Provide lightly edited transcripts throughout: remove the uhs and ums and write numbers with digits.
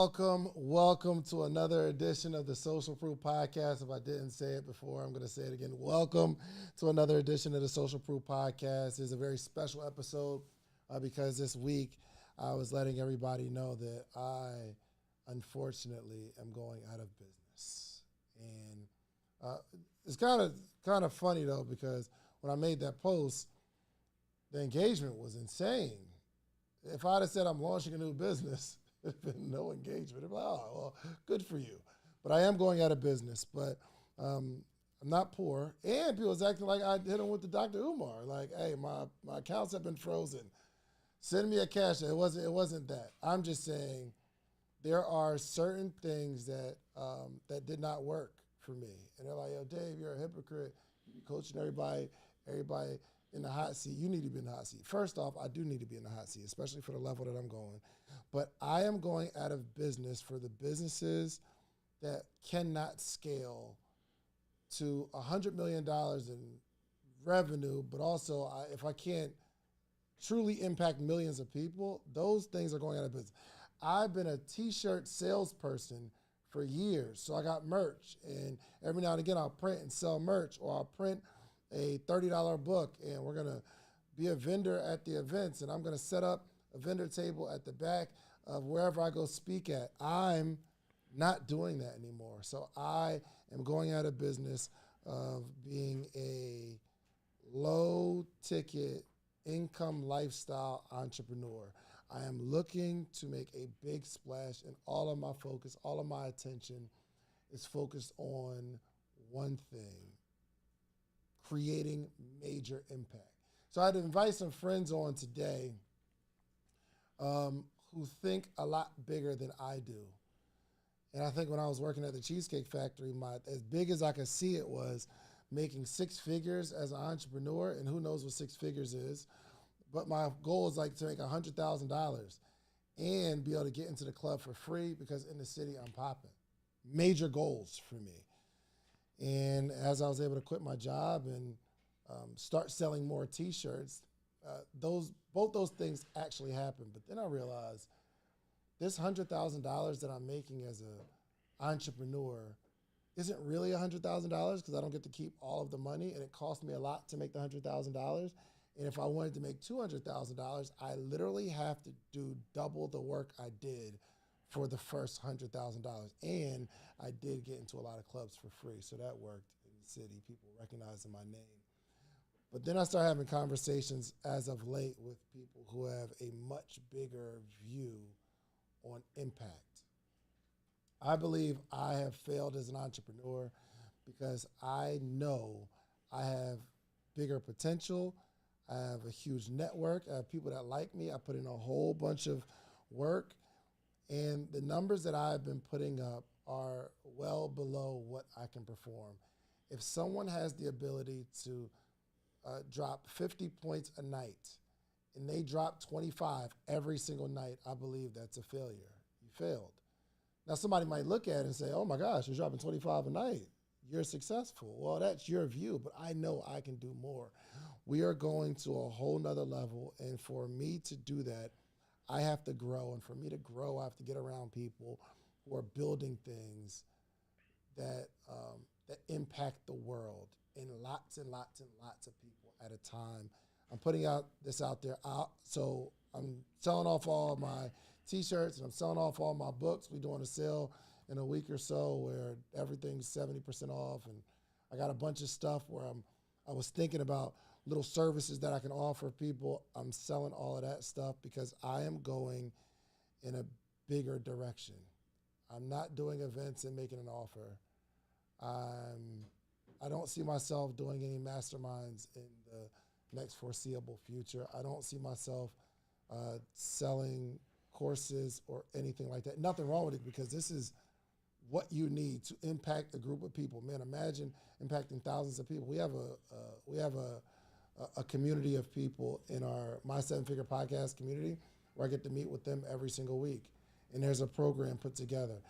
Welcome to another edition of the Social Proof Podcast. If I didn't say it before, I'm going to say it again. Welcome to another edition of the Social Proof Podcast. It's a very special episode because this week I was letting everybody know that I, unfortunately, am going out of business. And it's kind of funny though, because when I made that post, the engagement was insane. If I'd have said I'm launching a new business, there's been no engagement. I'm like, oh, well, good for you. But I am going out of business. But I'm not poor. And people was acting like I hit them with the Dr. Umar. Like, hey, my accounts have been frozen. Send me a cash. It wasn't that. I'm just saying there are certain things that that did not work for me. And they're like, yo, Dave, you're a hypocrite. You're coaching everybody in the hot seat. You need to be in the hot seat. First off, I do need to be in the hot seat, especially for the level that I'm going. But I am going out of business for the businesses that cannot scale to $100 million in revenue, but also if I can't truly impact millions of people, those things are going out of business. I've been a t-shirt salesperson for years. So I got merch, and every now and again I'll print and sell merch, or I'll print a $30 book, and we're gonna be a vendor at the events, and I'm gonna set up a vendor table at the back of wherever I go speak at. I'm not doing that anymore. So I am going out of business of being a low ticket income lifestyle entrepreneur. I am looking to make a big splash, and all of my focus, all of my attention is focused on one thing: creating major impact. So I'd invite some friends on today who think a lot bigger than I do. And I think when I was working at the Cheesecake Factory, as big as I could see it was making six figures as an entrepreneur, and who knows what six figures is. But my goal is like to make $100,000 and be able to get into the club for free, because in the city I'm popping. Major goals for me. And as I was able to quit my job and start selling more t-shirts, both those things actually happened. But then I realized this $100,000 that I'm making as an entrepreneur isn't really $100,000, because I don't get to keep all of the money, and it cost me a lot to make the $100,000. And if I wanted to make $200,000, I literally have to do double the work I did for the first $100,000. And I did get into a lot of clubs for free, so that worked in the city, people recognizing my name. But then I started having conversations as of late with people who have a much bigger view on impact. I believe I have failed as an entrepreneur because I know I have bigger potential. I have a huge network. I have people that like me. I put in a whole bunch of work, and the numbers that I've been putting up are well below what I can perform. If someone has the ability to drop 50 points a night and they drop 25 every single night, I believe that's a failure. You failed. Now somebody might look at it and say, oh my gosh, you're dropping 25 a night. You're successful. Well, that's your view, but I know I can do more. We are going to a whole nother level, and for me to do that, I have to grow, and for me to grow, I have to get around people who are building things that that impact the world in lots and lots and lots of people at a time. I'm putting this out there. So I'm selling off all my t-shirts, and I'm selling off all my books. We're doing a sale in a week or so where everything's 70% off, and I got a bunch of stuff where I was thinking about little services that I can offer people. I'm selling all of that stuff because I am going in a bigger direction. I'm not doing events and making an offer. I don't see myself doing any masterminds in the next foreseeable future. I don't see myself selling courses or anything like that. Nothing wrong with it, because this is what you need to impact a group of people. Man, imagine impacting thousands of people. We have a community of people in our My Seven Figure Podcast community where I get to meet with them every single week, and there's a program put together.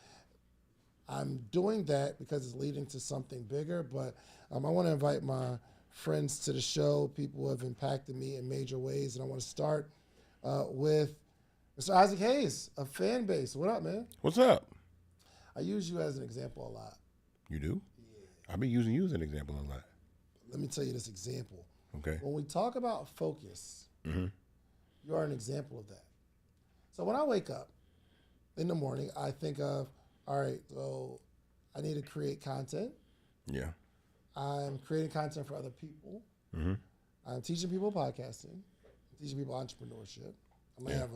I'm doing that because it's leading to something bigger, but I want to invite my friends to the show, people who have impacted me in major ways, and I want to start with Mr. Isaac Hayes of Fan Base. What up, man? What's up? I use you as an example a lot. You do? Yeah. I've been using you as an example a lot. Let me tell you this example. Okay. When we talk about focus, you are an example of that. So when I wake up in the morning, I think of, all right, so I need to create content. Yeah. I'm creating content for other people. I'm teaching people podcasting. I'm teaching people entrepreneurship. I'm going to have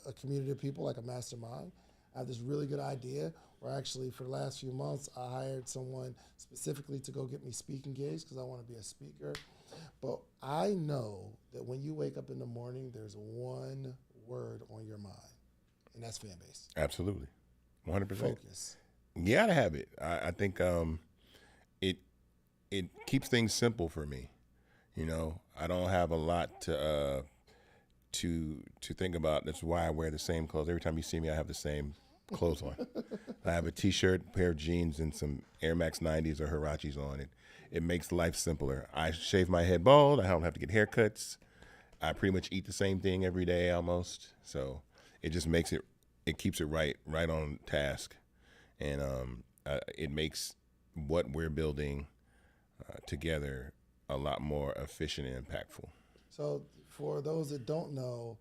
a community of people, like a mastermind. I have this really good idea where actually for the last few months, I hired someone specifically to go get me speaking gigs because I want to be a speaker. But I know that when you wake up in the morning, there's one word on your mind, and that's fan base. Absolutely. 100%. Focus. You gotta have it. I think it keeps things simple for me. You know, I don't have a lot to think about. That's why I wear the same clothes. Every time you see me, I have the same clothes on. I have a T-shirt, pair of jeans, and some Air Max 90s or Hirachis on it. It makes life simpler. I shave my head bald. I don't have to get haircuts. I pretty much eat the same thing every day almost. So it just makes it keeps it right on task. And it makes what we're building together a lot more efficient and impactful. So for those that don't know,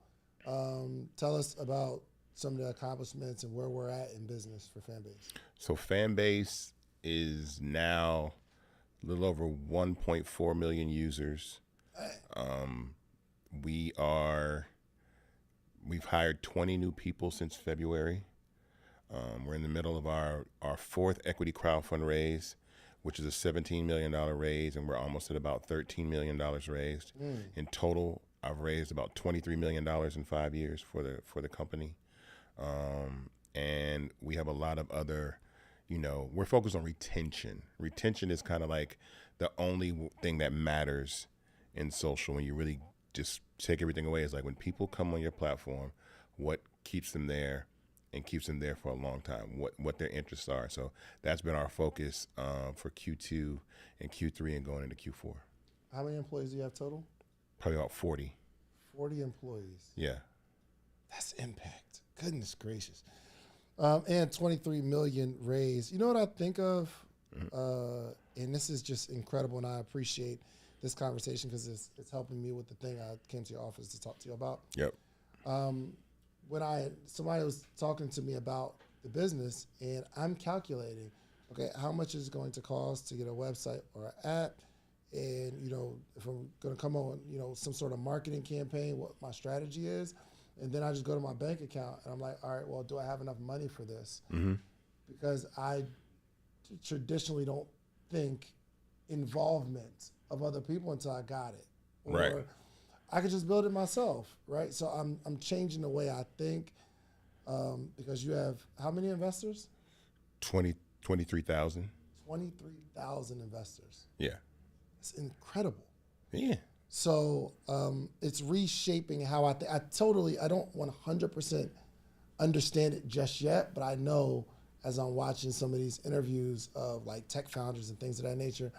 tell us about some of the accomplishments and where we're at in business for Fanbase. So Fanbase is now a little over 1.4 million users. We've hired 20 new people since February. We're in the middle of our fourth equity crowdfund raise, which is a $17 million raise, and we're almost at about $13 million raised. In total, I've raised about $23 million in 5 years for the company. And we have a lot of other, we're focused on retention. Retention is kind of like the only thing that matters in social when you really just take everything away. Is like when people come on your platform, what keeps them there and keeps them there for a long time, what their interests are. So that's been our focus for Q2 and Q3 and going into Q4. How many employees do you have total? Probably about 40. 40 employees. Yeah. That's impact. Goodness gracious. And 23 million raised. You know what I think of? And this is just incredible, and I appreciate this conversation because it's helping me with the thing I came to your office to talk to you about. Yep. When somebody was talking to me about the business, and I'm calculating, okay, how much is it going to cost to get a website or an app, and if I'm going to come on, some sort of marketing campaign, what my strategy is, and then I just go to my bank account and I'm like, all right, well, do I have enough money for this? Because I traditionally don't think involvement of other people until I got it, or right. I could just build it myself, right? So I'm changing the way I think because you have how many investors? 23,000. 23,000 investors. Yeah. It's incredible. Yeah. So it's reshaping how I think. I don't 100% understand it just yet, but I know as I'm watching some of these interviews of like tech founders and things of that nature.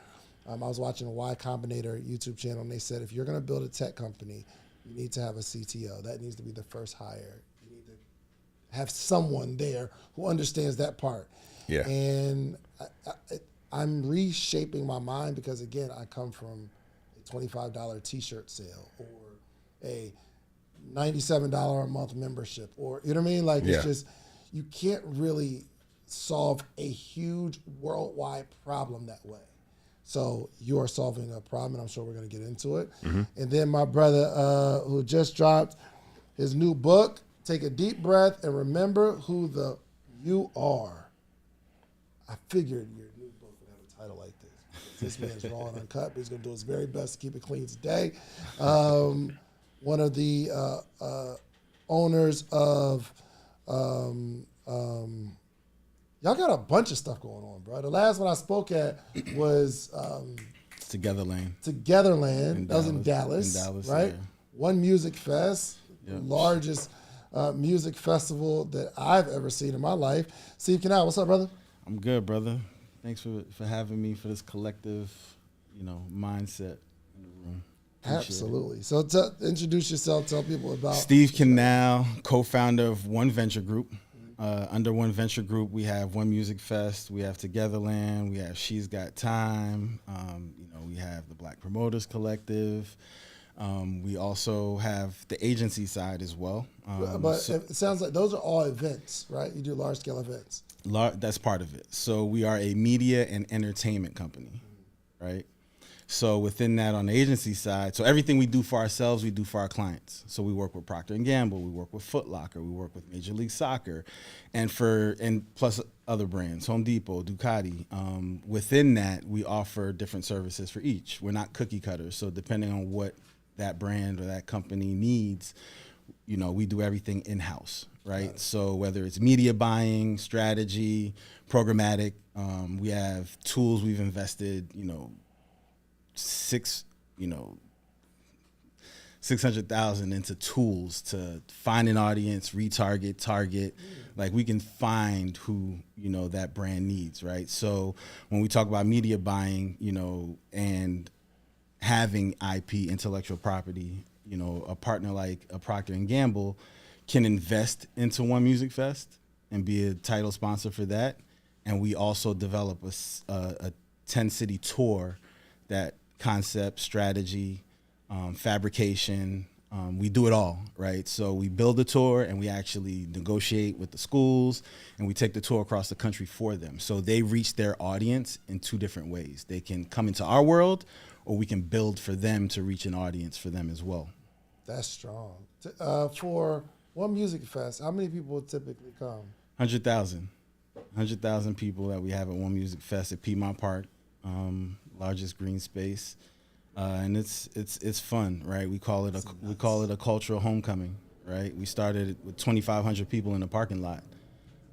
I was watching a Y Combinator YouTube channel, and they said if you're going to build a tech company, you need to have a CTO. That needs to be the first hire. You need to have someone there who understands that part. Yeah. And I'm reshaping my mind because, again, I come from a $25 T-shirt sale or a $97 a month membership, or you know what I mean? Like it's just you can't really solve a huge worldwide problem that way. So you are solving a problem, and I'm sure we're going to get into it. And then my brother who just dropped his new book, Take a Deep Breath and Remember Who You Are. I figured your new book would have a title like this. This man is raw and uncut, but he's going to do his very best to keep it clean today. One of the owners of y'all got a bunch of stuff going on, bro. The last one I spoke at was Togetherland. That was in Dallas, right? Yeah. One Music Fest, the largest music festival that I've ever seen in my life. Steve Canal, what's up, brother? I'm good, brother. Thanks for having me for this collective, mindset in the room. Absolutely. So introduce yourself, tell people about Steve Canal, co-founder of One Venture Group. Under One Venture Group, we have One Music Fest, we have Togetherland, we have She's Got Time, we have the Black Promoters Collective. We also have the agency side as well. But it sounds like those are all events, right? You do large-scale events. That's part of it. So we are a media and entertainment company, right? So within that, on the agency side, so everything we do for ourselves, we do for our clients. So we work with Procter & Gamble, we work with Foot Locker, we work with Major League Soccer, and plus other brands, Home Depot, Ducati. Within that, we offer different services for each. We're not cookie cutters, so depending on what that brand or that company needs, we do everything in-house, right? So whether it's media buying, strategy, programmatic, we have tools we've invested, $600,000 into tools to find an audience, retarget, target. Like we can find who, that brand needs, right? So when we talk about media buying, and having IP, intellectual property, a partner like a Procter & Gamble can invest into One Music Fest and be a title sponsor for that. And we also develop a 10-city tour that concept, strategy, fabrication, we do it all, right? So we build a tour and we actually negotiate with the schools and we take the tour across the country for them. So they reach their audience in two different ways. They can come into our world or we can build for them to reach an audience for them as well. That's strong. For One Music Fest, how many people typically come? 100,000 people that we have at One Music Fest at Piedmont Park. Largest green space, and it's fun, right? We call it a cultural homecoming, right? We started with 2,500 people in the parking lot,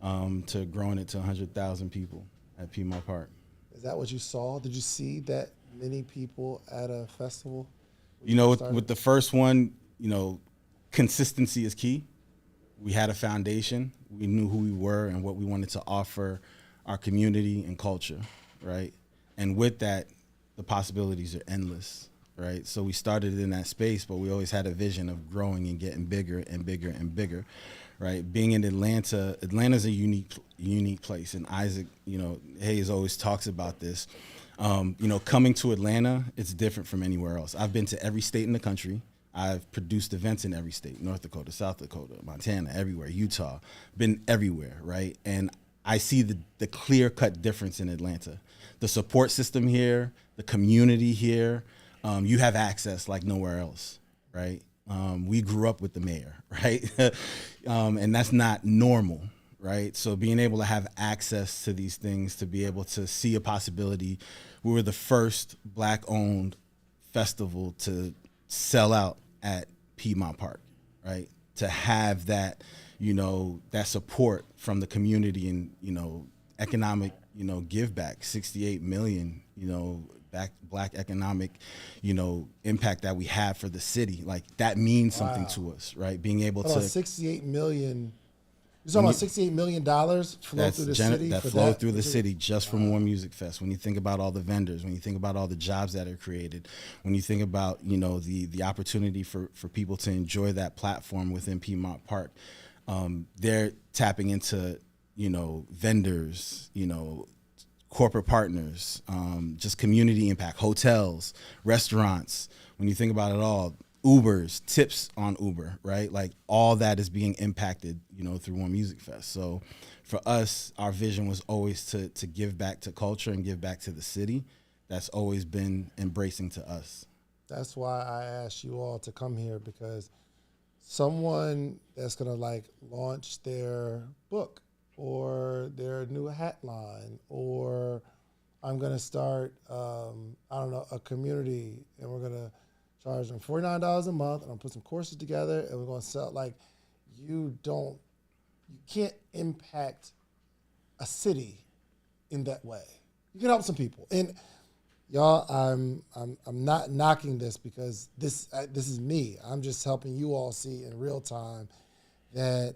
to growing it to 100,000 people at Piedmont Park. Is that what you saw? Did you see that many people at a festival? With the first one, consistency is key. We had a foundation. We knew who we were and what we wanted to offer our community and culture, right? And with that, the possibilities are endless, right? So we started in that space, but we always had a vision of growing and getting bigger and bigger and bigger, right? Being in Atlanta's a unique place. And Isaac, Hayes always talks about this. Coming to Atlanta, it's different from anywhere else. I've been to every state in the country. I've produced events in every state, North Dakota, South Dakota, Montana, everywhere, Utah, been everywhere, right? And I see the clear-cut difference in Atlanta. The support system here, the community here, you have access like nowhere else, right? We grew up with the mayor, right? And that's not normal, right? So being able to have access to these things, to be able to see a possibility. We were the first Black-owned festival to sell out at Piedmont Park, right? To have that, that support from the community and, economic, give back, 68 million, Black economic, impact that we have for the city. Like that means something to us, right? Being able to 68 million. You're talking about $68 million flow through the city? That flow through the city just from One Music Fest. When you think about all the vendors, when you think about all the jobs that are created, when you think about, the opportunity for people to enjoy that platform within Piedmont Park, they're tapping into, vendors, corporate partners, just community impact, hotels, restaurants. When you think about it all, Ubers, tips on Uber, right? Like all that is being impacted, through One Music Fest. So for us, our vision was always to give back to culture and give back to the city. That's always been embracing to us. That's why I asked you all to come here, because someone that's going to launch their book or their new hat line, or I'm going to start, a community, and we're going to charge them $49 a month, and I'll put some courses together, and we're going to sell. You can't impact a city in that way. You can help some people, and y'all, I'm not knocking this, because this is me. I'm just helping you all see in real time that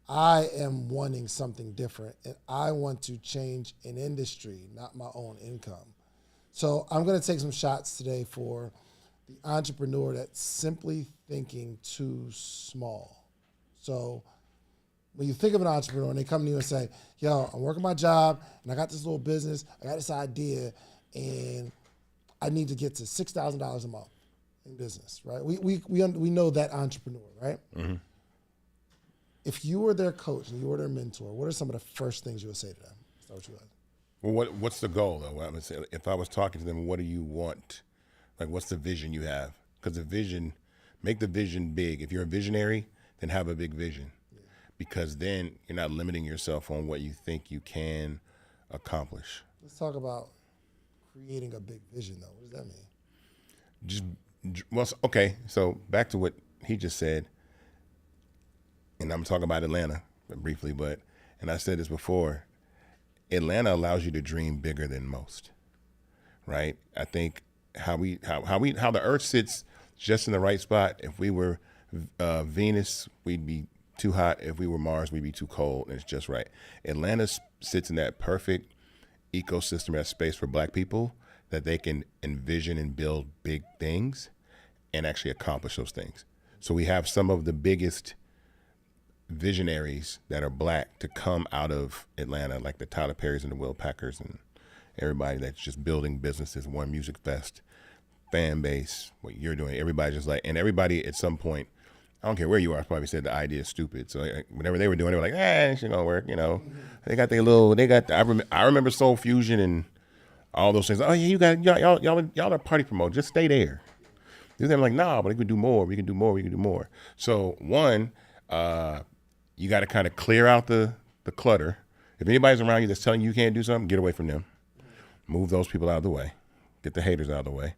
I am wanting something different, and I want to change an industry, not my own income. So I'm going to take some shots today for the entrepreneur that's simply thinking too small. So when you think of an entrepreneur and they come to you and say, yo, I'm working my job and I got this little business, I got this idea, and I need to get to $6,000 a month in business, right? We know that entrepreneur, right? Mm-hmm. If you were their coach and you were their mentor, what are some of the first things you would say to them? Start with you, Ed. Well, what's the goal, though? I would say, if I was talking to them, what do you want? Like, what's the vision you have? Because the vision, make the vision big. If you're a visionary, then have a big vision. Yeah. Because then you're not limiting yourself on what you think you can accomplish. Let's talk about creating a big vision, though. What does that mean? Well, okay, so back to what he just said, and I'm talking about Atlanta briefly, and I said this before, Atlanta allows you to dream bigger than most, right? I think how the Earth sits just in the right spot. If we were Venus, we'd be too hot. If we were Mars, we'd be too cold, and it's just right. Atlanta sits in that perfect ecosystem, that space for Black people that they can envision and build big things and actually accomplish those things. So we have some of the biggest visionaries that are Black to come out of Atlanta, like the Tyler Perrys and the Will Packers and everybody that's just building businesses, One Music Fest, fan base, what you're doing. Everybody just like, and everybody at some point, I don't care where you are, probably said the idea is stupid. So whatever they were doing, they were like, it's gonna work, you know. I remember Soul Fusion and all those things. Oh yeah, y'all are party promote. Just stay there. They're like, nah, but we can do more. We can do more. We can do more. So one, you got to kind of clear out the clutter. If anybody's around you that's telling you can't do something, get away from them. Move those people out of the way. Get the haters out of the way.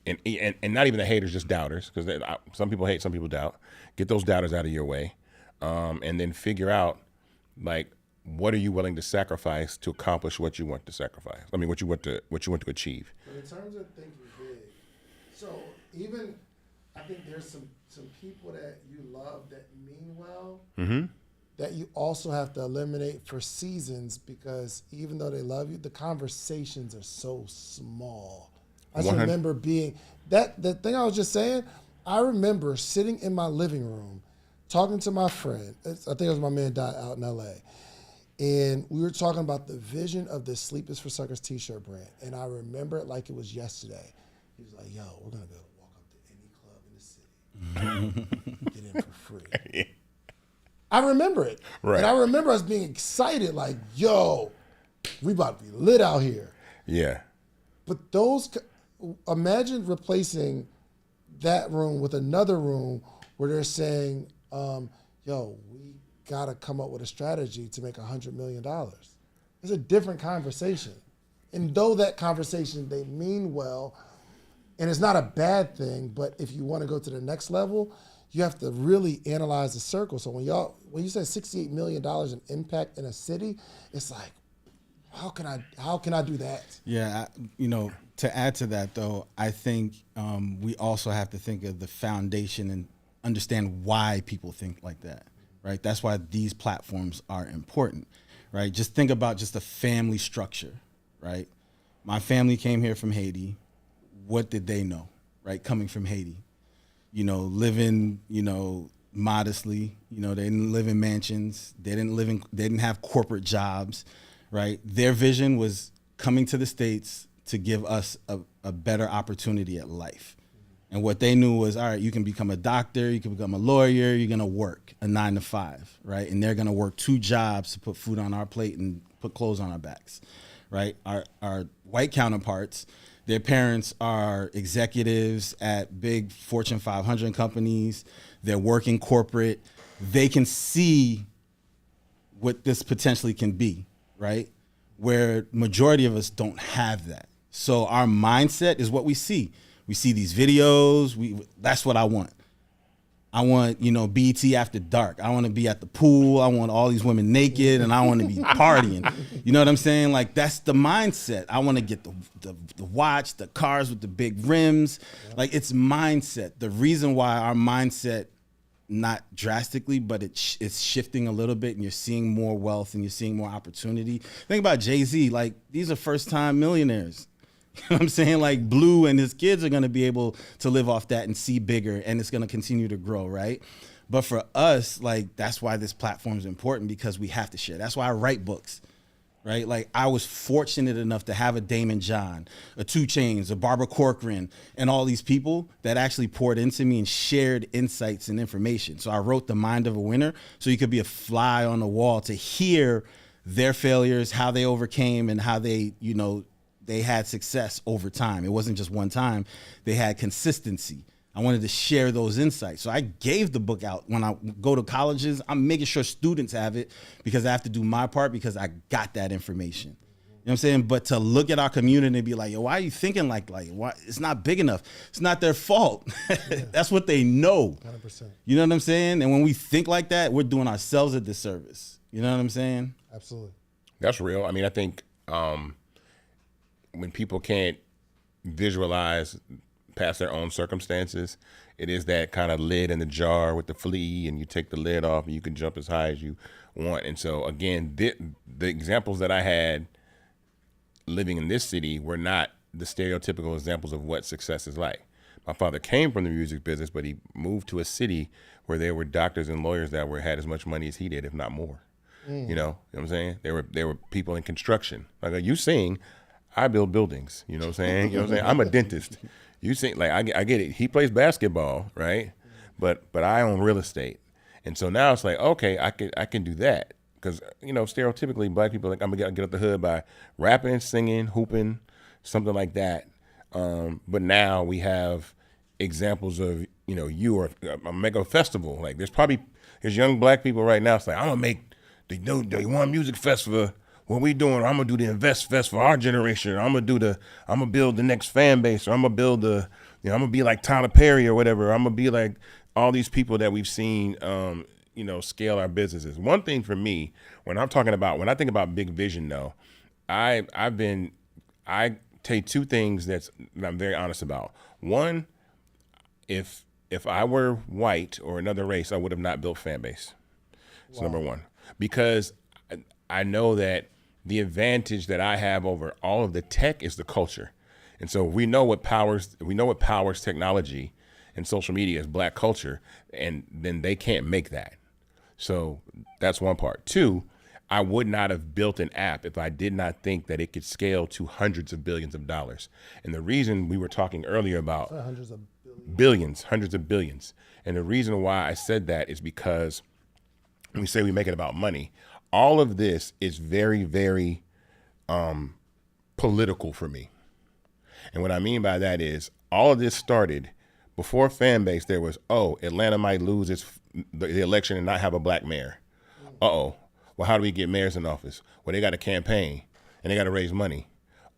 And not even the haters, just doubters, because some people hate, some people doubt. Get those doubters out of your way, and then figure out, like, what are you willing to sacrifice to accomplish what you want to sacrifice? I mean, what you want to achieve. But in terms of thinking big, so even I think there's some people that you love that mean well, mm-hmm. that you also have to eliminate for seasons, because even though they love you, the conversations are so small. I just remember being the thing I was just saying. I remember sitting in my living room talking to my friend. I think it was my man Dot out in LA. And we were talking about the vision of the Sleep is for Suckers t-shirt brand. And I remember it like it was yesterday. He was like, yo, we're going to go walk up to any club in the city. Get in for free. I remember it. Right. And I remember us being excited like, yo, we about to be lit out here. Yeah. But imagine replacing that room with another room where they're saying, yo, we got to come up with a strategy to make $100 million. It's a different conversation. And though that conversation, they mean well, and it's not a bad thing, but if you want to go to the next level, you have to really analyze the circle. So when you say $68 million in impact in a city, it's like, how can I do that? Yeah, to add to that though, I think we also have to think of the foundation and understand why people think like that. Right, that's why these platforms are important, right? Just think about just the family structure, right? My family came here from Haiti. What did they know, right? Coming from Haiti, living, modestly, they didn't live in mansions. They didn't have corporate jobs, right? Their vision was coming to the States to give us a better opportunity at life. And what they knew was, all right, you can become a doctor, you can become a lawyer, you're gonna work a 9 to 5, right? And they're gonna work 2 jobs to put food on our plate and put clothes on our backs, right? Our white counterparts, their parents are executives at big Fortune 500 companies. They're working corporate. They can see what this potentially can be, right? Where majority of us don't have that. So our mindset is what we see. We see these videos. That's what I want. I want, BET after dark. I want to be at the pool. I want all these women naked, and I want to be partying. You know what I'm saying? Like, that's the mindset. I want to get the watch, the cars with the big rims. Like, it's mindset. The reason why our mindset, not drastically, but it's shifting a little bit, and you're seeing more wealth and you're seeing more opportunity. Think about Jay-Z. Like, these are first-time millionaires. You know what I'm saying? Like Blue and his kids are going to be able to live off that and see bigger, and it's going to continue to grow, right? But for us, like, that's why this platform is important, because we have to share. That's why I write books, right? Like, I was fortunate enough to have a Damon John, a 2 Chainz, a Barbara Corcoran, and all these people that actually poured into me and shared insights and information. So I wrote The Mind of a Winner, so you could be a fly on the wall to hear their failures, how they overcame, and how they, you know, they had success over time. It wasn't just one time. They had consistency. I wanted to share those insights. So I gave the book out. When I go to colleges, I'm making sure students have it, because I have to do my part, because I got that information. You know what I'm saying? But to look at our community and be like, yo, why are you thinking like why? It's not big enough. It's not their fault. Yeah. That's what they know. 100%. You know what I'm saying? And when we think like that, we're doing ourselves a disservice. You know what I'm saying? Absolutely. That's real. I mean, I think when people can't visualize past their own circumstances, it is that kind of lid in the jar with the flea, and you take the lid off and you can jump as high as you want. And so again, the examples that I had living in this city were not the stereotypical examples of what success is like. My father came from the music business, but he moved to a city where there were doctors and lawyers that had as much money as he did, if not more. You know what I'm saying? There were people in construction. Like, you sing, I build buildings. You know what I'm saying? You know what I'm saying? I'm a dentist. You sing, like, I get it. He plays basketball, right? But I own real estate. And so now it's like, okay, I can do that. Because, you know, stereotypically, black people are like, I'm going to get up the hood by rapping, singing, hooping, something like that. But now we have examples of, you know, you are a mega festival. Like, there's young black people right now. It's like, I'm going to make the one music festival. What we doing? I'm gonna do the Invest Fest for our generation. I'm gonna build the next fan base, or I'm gonna be like Tyler Perry or whatever. I'm gonna be like all these people that we've seen, you know, scale our businesses. One thing for me, when I think about big vision, though, I take 2 things that I'm very honest about. One, if I were white or another race, I would have not built fan base. So number one, because I know that the advantage that I have over all of the tech is the culture. And so we know what powers technology and social media is black culture, and then they can't make that. So that's one part. 2, I would not have built an app if I did not think that it could scale to hundreds of billions of dollars. And the reason we were talking earlier about Hundreds of billions, hundreds of billions. And the reason why I said that is because when we say we make it about money, all of this is very, very political for me. And what I mean by that is all of this started before fan base. There was, Atlanta might lose the election and not have a black mayor. Well, how do we get mayors in office? Well, they got a campaign and they got to raise money.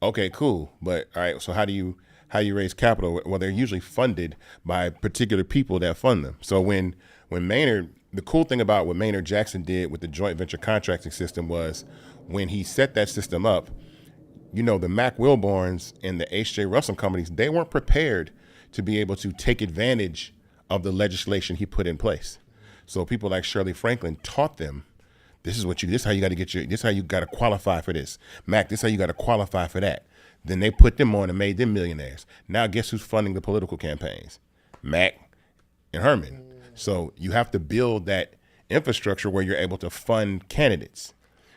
Okay, cool. But all right, so how do you raise capital? Well, they're usually funded by particular people that fund them. So when Maynard, the cool thing about what Maynard Jackson did with the joint venture contracting system was when he set that system up, you know, the Mac Wilborns and the H.J. Russell companies, they weren't prepared to be able to take advantage of the legislation he put in place. So people like Shirley Franklin taught them, this is how you got to this is how you got to qualify for this. Mac, this is how you got to qualify for that. Then they put them on and made them millionaires. Now guess who's funding the political campaigns? Mac and Herman. So you have to build that infrastructure where you're able to fund candidates.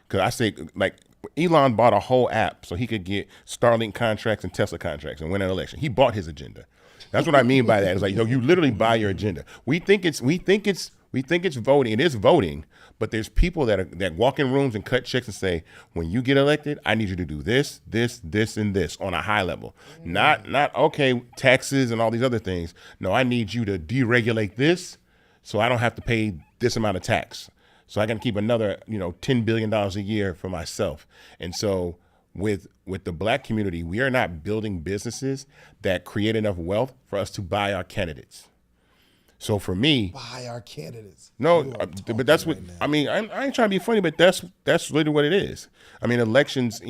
Because I say, like, Elon bought a whole app so he could get Starlink contracts and Tesla contracts and win an election. He bought his agenda. That's what I mean by that. It's like, you know, you literally buy your agenda. We think it's voting. It is voting, but there's people that walk in rooms and cut checks and say, when you get elected, I need you to do this, this, this, and this on a high level. Not okay, taxes and all these other things. No, I need you to deregulate this so I don't have to pay this amount of tax. So I can keep another, you know, $10 billion a year for myself. And so with the black community, we are not building businesses that create enough wealth for us to buy our candidates. So for me, buy our candidates. No, but that's what I mean. I ain't trying to be funny, but that's literally what it is. I mean, elections,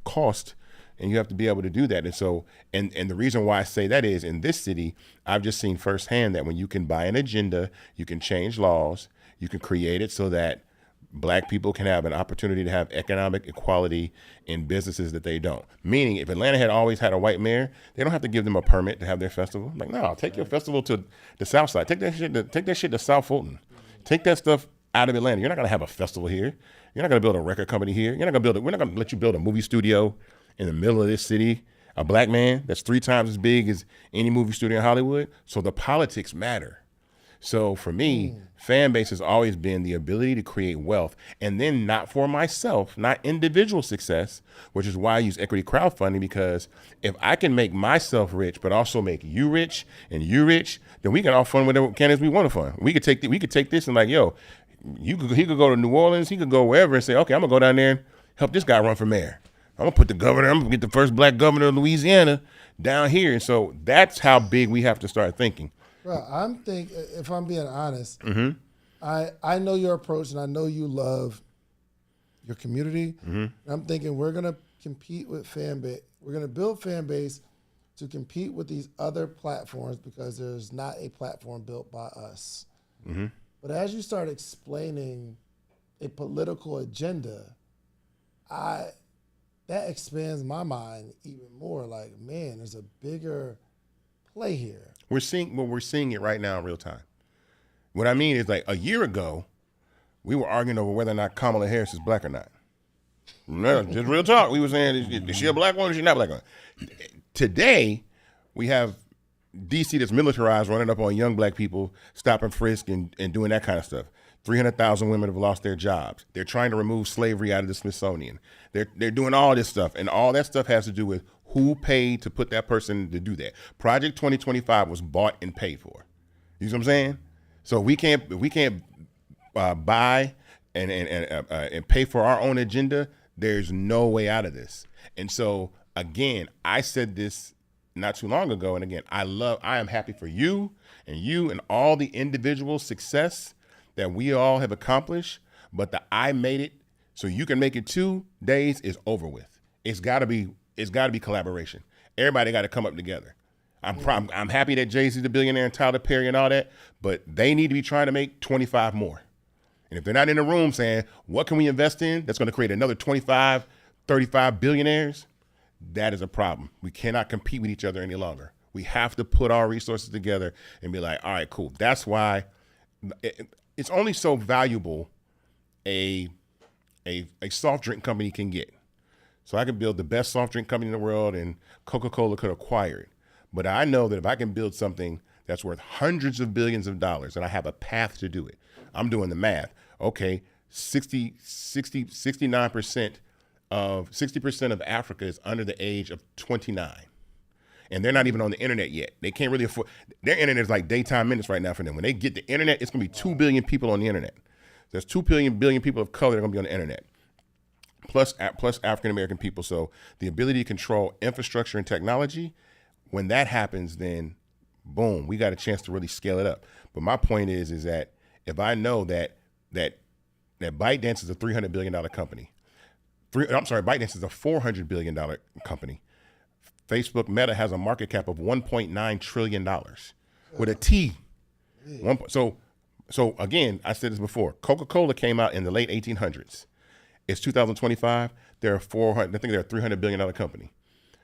cost, and you have to be able to do that. And so, and the reason why I say that is in this city, I've just seen firsthand that when you can buy an agenda, you can change laws, you can create it so that Black people can have an opportunity to have economic equality in businesses that they don't. Meaning, if Atlanta had always had a white mayor, they don't have to give them a permit to have their festival. Like, no, take your festival to the South Side. Take that shit to South Fulton. Take that stuff out of Atlanta. You're not gonna have a festival here. You're not gonna build a record company here. We're not gonna let you build a movie studio in the middle of this city. A black man that's 3 times as big as any movie studio in Hollywood. So the politics matter. So for me, fan base has always been the ability to create wealth, and then not for myself, not individual success, which is why I use equity crowdfunding, because if I can make myself rich, but also make you rich and you rich, then we can all fund whatever candidates we want to fund. We could take this and like, yo, he could go to New Orleans, he could go wherever and say, okay, I'm gonna go down there and help this guy run for mayor. I'm gonna get the first black governor of Louisiana down here. And so that's how big we have to start thinking. Bro, if I'm being honest, I know your approach and I know you love your community. I'm thinking we're gonna compete with fan base. We're gonna build fan base to compete with these other platforms because there's not a platform built by us. But as you start explaining a political agenda, that expands my mind even more. Like, man, there's a bigger play here. We're seeing it right now in real time. What I mean is, like, a year ago, we were arguing over whether or not Kamala Harris is black or not. No, just real talk. We were saying, is she a black woman or is she not black woman? Today, we have DC that's militarized, running up on young black people, stop and frisk and doing that kind of stuff. 300,000 women have lost their jobs. They're trying to remove slavery out of the Smithsonian. They're doing all this stuff, and all that stuff has to do with who paid to put that person to do that. Project 2025 was bought and paid for. You see what I'm saying? So we can't buy and pay for our own agenda. There's no way out of this. And so again, I said this not too long ago, and again, I am happy for you and all the individual success that we all have accomplished, but the I made it so you can make it 2 days is over with. It's gotta be collaboration. Everybody gotta come up together. I'm happy that Jay-Z's the billionaire and Tyler Perry and all that, but they need to be trying to make 25 more. And if they're not in the room saying, what can we invest in that's gonna create another 25, 35 billionaires, that is a problem. We cannot compete with each other any longer. We have to put our resources together and be like, all right, cool. That's why it's only so valuable a soft drink company can get. So I can build the best soft drink company in the world and Coca-Cola could acquire it. But I know that if I can build something that's worth hundreds of billions of dollars and I have a path to do it, I'm doing the math. Okay, 60% of Africa is under the age of 29. And they're not even on the internet yet. They can't really afford, their internet is like daytime minutes right now for them. When they get the internet, it's gonna be 2 billion people on the internet. There's 2 billion people of color that are gonna be on the internet, plus African-American people. So the ability to control infrastructure and technology, when that happens, then boom, we got a chance to really scale it up. But my point is that if I know that ByteDance is a $300 billion company, ByteDance is a $400 billion company. Facebook Meta has a market cap of $1.9 trillion with a T. So again, I said this before, Coca-Cola came out in the late 1800s. It's 2025. I think they're a $300 billion company.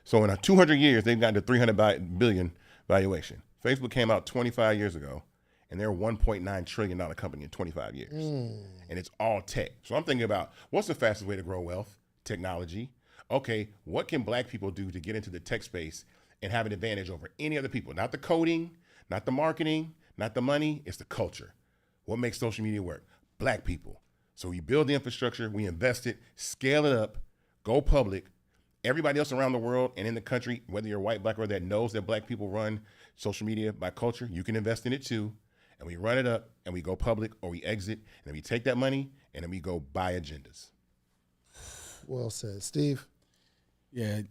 So in 200 years, they've gotten to $300 billion valuation. Facebook came out 25 years ago, and they're a $1.9 trillion company in 25 years. And it's all tech. So I'm thinking about, what's the fastest way to grow wealth? Technology. Okay, what can black people do to get into the tech space and have an advantage over any other people? Not the coding, not the marketing, not the money, it's the culture. What makes social media work? Black people. So we build the infrastructure, we invest it, scale it up, go public. Everybody else around the world and in the country, whether you're white, black, or that knows that black people run social media by culture, you can invest in it too. And we run it up and we go public or we exit and then we take that money and then we go buy agendas. Well said. Steve? Yeah,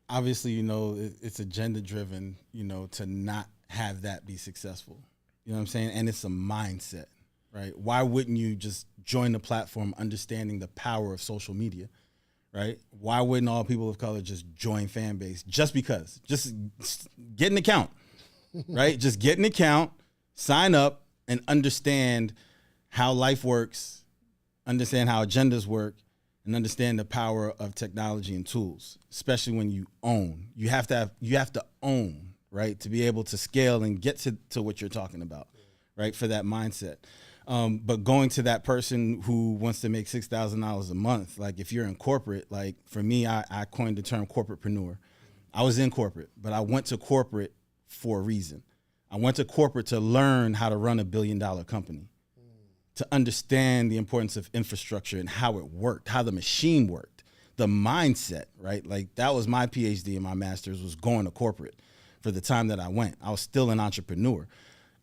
obviously, it's agenda driven, to not have that be successful. You know what I'm saying? And it's a mindset, right? Why wouldn't you just join the platform understanding the power of social media, right? Why wouldn't all people of color just join fan base just because? Just get an account, right? Just get an account, sign up, and understand how life works, understand how agendas work, and understand the power of technology and tools, especially when you own. You have to own, right, to be able to scale and get to what you're talking about, right, for that mindset. But going to that person who wants to make $6,000 a month, like if you're in corporate, like for me, I coined the term corporatepreneur. I was in corporate, but I went to corporate for a reason. I went to corporate to learn how to run $1 billion company, to understand the importance of infrastructure and how it worked, how the machine worked, the mindset, right? Like that was my PhD and my master's, was going to corporate for the time that I went. I was still an entrepreneur.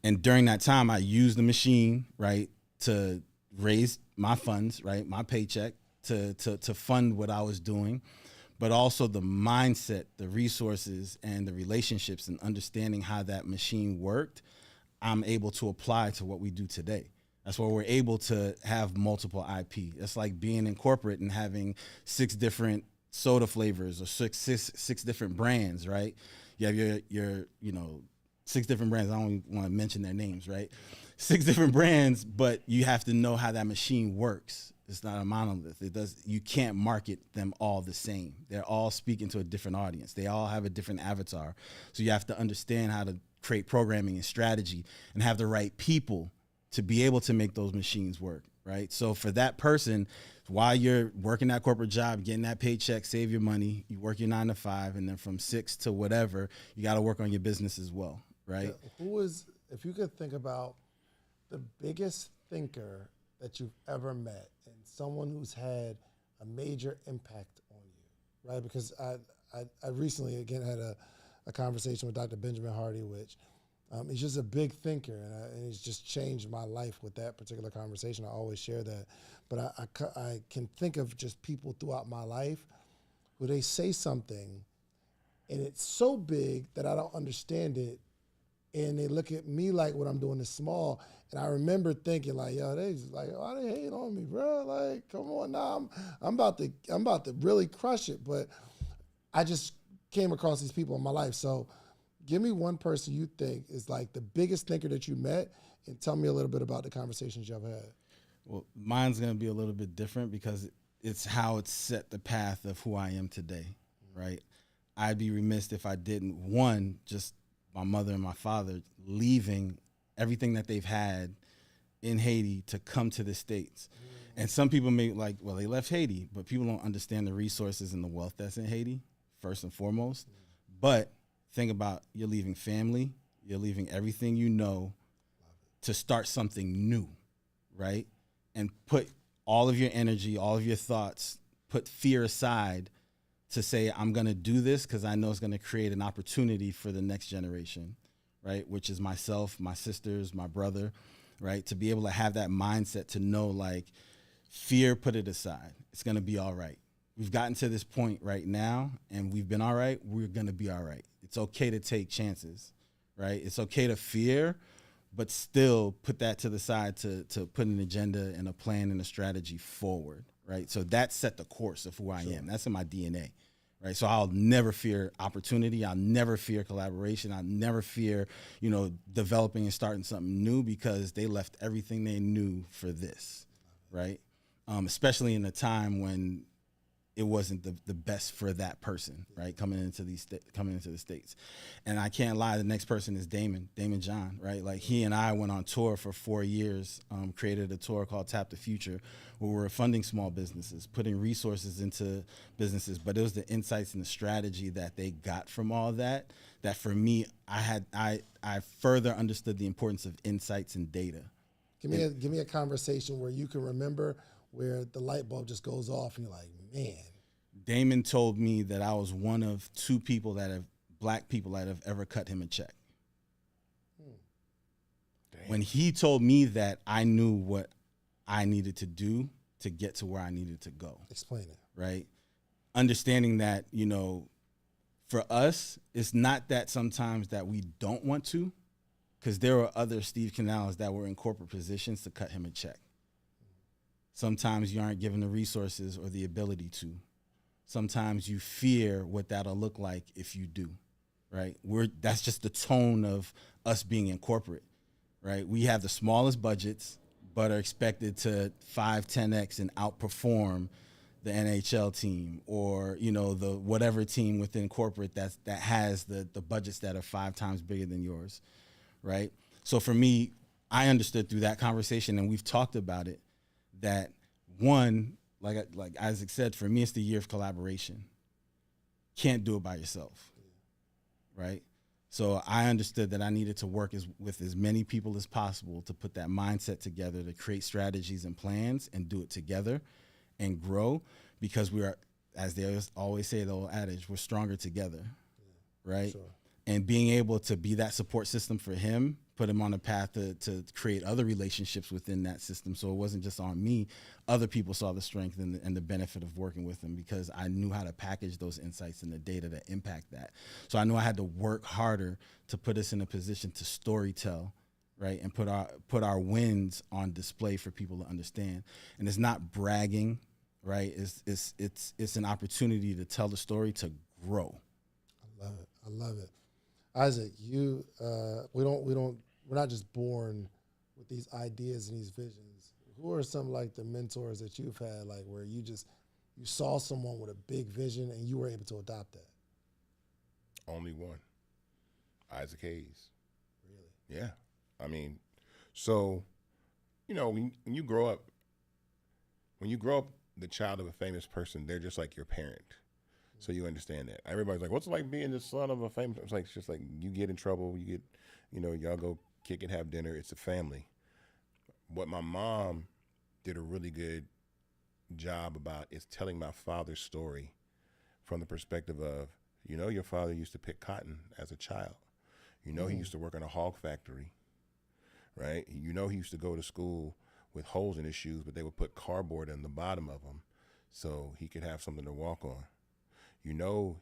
And during that time, I used the machine, right, to raise my funds, right, my paycheck, to fund what I was doing, but also the mindset, the resources, and the relationships and understanding how that machine worked, I'm able to apply to what we do today. That's why we're able to have multiple IP. It's like being in corporate and having 6 different soda flavors or six different brands, right? You have your 6 different brands. I don't even want to mention their names, right? 6 different brands, but you have to know how that machine works. It's not a monolith. You can't market them all the same. They're all speaking to a different audience. They all have a different avatar. So you have to understand how to create programming and strategy and have the right people to be able to make those machines work, right? So for that person, while you're working that corporate job, getting that paycheck, save your money, you work your 9 to 5, and then from 6 to whatever, you got to work on your business as well, right? Yeah, if you could think about the biggest thinker that you've ever met and someone who's had a major impact on you, right? Because I recently, again, had a conversation with Dr. Benjamin Hardy, which he's just a big thinker, and he's just changed my life with that particular conversation. I always share that. But I can think of just people throughout my life who they say something, and it's so big that I don't understand it, and they look at me like what I'm doing is small. And I remember thinking like, yo, they just like, why they hate on me, bro? Like, come on, now I'm about to really crush it. But I just came across these people in my life. So give me one person you think is like the biggest thinker that you met, and tell me a little bit about the conversations y'all had. Well, mine's going to be a little bit different because it's how it set the path of who I am today, right? I'd be remiss if I didn't, one, just my mother and my father leaving everything that they've had in Haiti to come to the States. And some people may like, well, they left Haiti, but people don't understand the resources and the wealth that's in Haiti, first and foremost. But think about, you're leaving family, you're leaving everything you know to start something new, right? And put all of your energy, all of your thoughts, put fear aside to say, I'm going to do this because I know it's going to create an opportunity for the next generation, right? Which is myself, my sisters, my brother, right? To be able to have that mindset to know, like, fear, put it aside. It's going to be all right. We've gotten to this point right now, and we've been all right. We're going to be all right. It's okay to take chances, right? It's okay to fear, but still put that to the side to put an agenda and a plan and a strategy forward, right? So that set the course of who I am. That's in my DNA, right? So I'll never fear opportunity. I'll never fear collaboration. I'll never fear, developing and starting something new, because they left everything they knew for this, right? Especially in a time when it wasn't the best for that person, right? Coming into the States. And I can't lie, the next person is Damon John, right? Like, he and I went on tour for 4 years, created a tour called Tap the Future, where we're funding small businesses, putting resources into businesses. But it was the insights and the strategy that they got from all that for me, I further understood the importance of insights and data. Give me a conversation where you can remember where the light bulb just goes off and you're like, man. Damon told me that I was one of 2 black people that have ever cut him a check. When he told me that, I knew what I needed to do to get to where I needed to go. Explain it. Right? Understanding that, for us, it's not that sometimes that we don't want to, because there were other Steve Canals that were in corporate positions to cut him a check. Sometimes you aren't given the resources or the ability to. Sometimes you fear what that'll look like if you do, right? That's just the tone of us being in corporate, right? We have the smallest budgets, but are expected to 5-10x and outperform the NHL team, or the whatever team within corporate that has the budgets that are 5 times bigger than yours, right? So for me, I understood through that conversation, and we've talked about it, that one, like Isaac said, for me it's the year of collaboration. Can't do it by yourself, right? So I understood that I needed to work with as many people as possible to put that mindset together, to create strategies and plans and do it together and grow, because we are, as they always say, the old adage, we're stronger together, right? Sure. And being able to be that support system for him, put him on a path to create other relationships within that system. So it wasn't just on me. Other people saw the strength and the benefit of working with him, because I knew how to package those insights and the data to impact that. So I knew I had to work harder to put us in a position to storytell, right? And put our wins on display for people to understand. And it's not bragging, right? It's an opportunity to tell the story, to grow. I love it. Isaac, we're not just born with these ideas and these visions. Who are some like the mentors that you've had, like where you saw someone with a big vision and you were able to adopt that? Only one. Isaac Hayes. Really? Yeah. I mean, so, when you grow up the child of a famous person, they're just like your parent. So you understand that. Everybody's like, what's it like being the son of a famous? It's just like you get in trouble, you get, y'all go kick and have dinner. It's a family. What my mom did a really good job about is telling my father's story from the perspective of, your father used to pick cotton as a child. He used to work in a hog factory, right? He used to go to school with holes in his shoes, but they would put cardboard in the bottom of them so he could have something to walk on.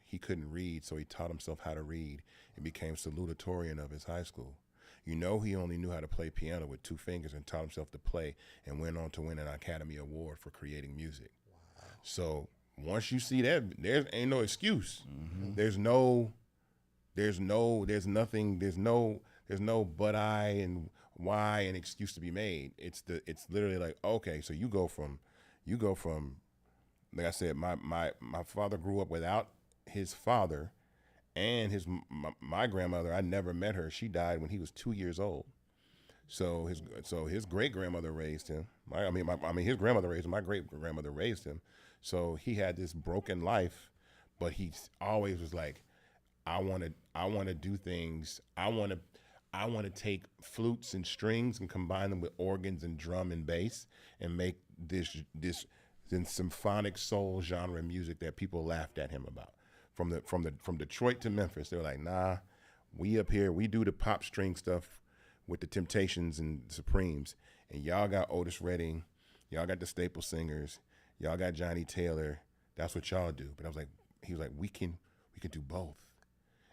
He couldn't read, so he taught himself how to read and became salutatorian of his high school. He only knew how to play piano with 2 fingers and taught himself to play, and went on to win an Academy Award for creating music. Wow. So once you see that, there ain't no excuse. Mm-hmm. There's no but I and why and excuse to be made. It's literally like, okay, so you go from like I said, my father grew up without his father, and my grandmother. I never met her. She died when he was 2 years old. So his great grandmother raised him. His grandmother raised him. My great grandmother raised him. So he had this broken life, but he always was like, I want to do things. I want to take flutes and strings and combine them with organs and drum and bass and make this symphonic soul genre music that people laughed at him about. From Detroit to Memphis, they were like, nah, we up here, we do the pop string stuff with the Temptations and Supremes, and y'all got Otis Redding, y'all got the Staple Singers, y'all got Johnny Taylor. That's what y'all do. But he was like, we can do both.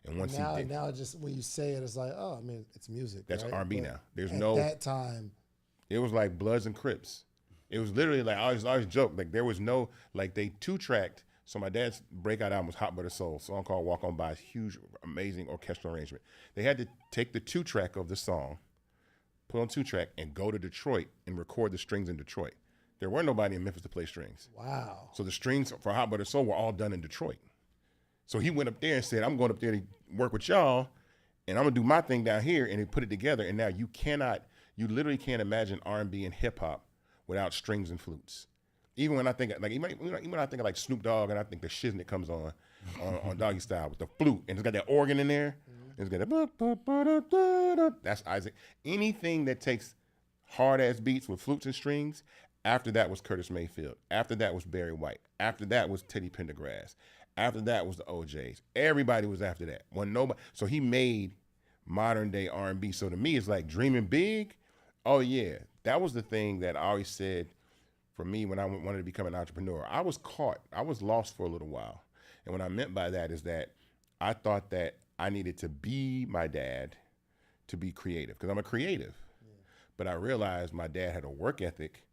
And once now just when you say it, it's like, oh, it's music. That's right? R&B now. There's at that time, it was like Bloods and Crips. It was literally like, I always joke, like there was no, like they 2-tracked. So my dad's breakout album was Hot Butter Soul, a song called Walk On By, huge, amazing orchestral arrangement. They had to take the 2-track of the song, put on 2-track, and go to Detroit and record the strings in Detroit. There weren't nobody in Memphis to play strings. Wow. So the strings for Hot Butter Soul were all done in Detroit. So he went up there and said, I'm going up there to work with y'all, and I'm going to do my thing down here, and he put it together. And now you literally can't imagine R&B and hip hop without strings and flutes. Even when I think of like Snoop Dogg, and I think the shiznit comes on Doggy Style with the flute, and it's got that organ in there. Mm-hmm. It's got that. That's Isaac. Anything that takes hard ass beats with flutes and strings. After that was Curtis Mayfield. After that was Barry White. After that was Teddy Pendergrass. After that was the OJs. Everybody was after that. So he made modern day R&B. So to me, it's like dreaming big. Oh yeah, that was the thing that I always said. For me, when I wanted to become an entrepreneur, I was lost for a little while. And what I meant by that is that I thought that I needed to be my dad to be creative, because I'm a creative. Yeah. But I realized my dad had a work ethic,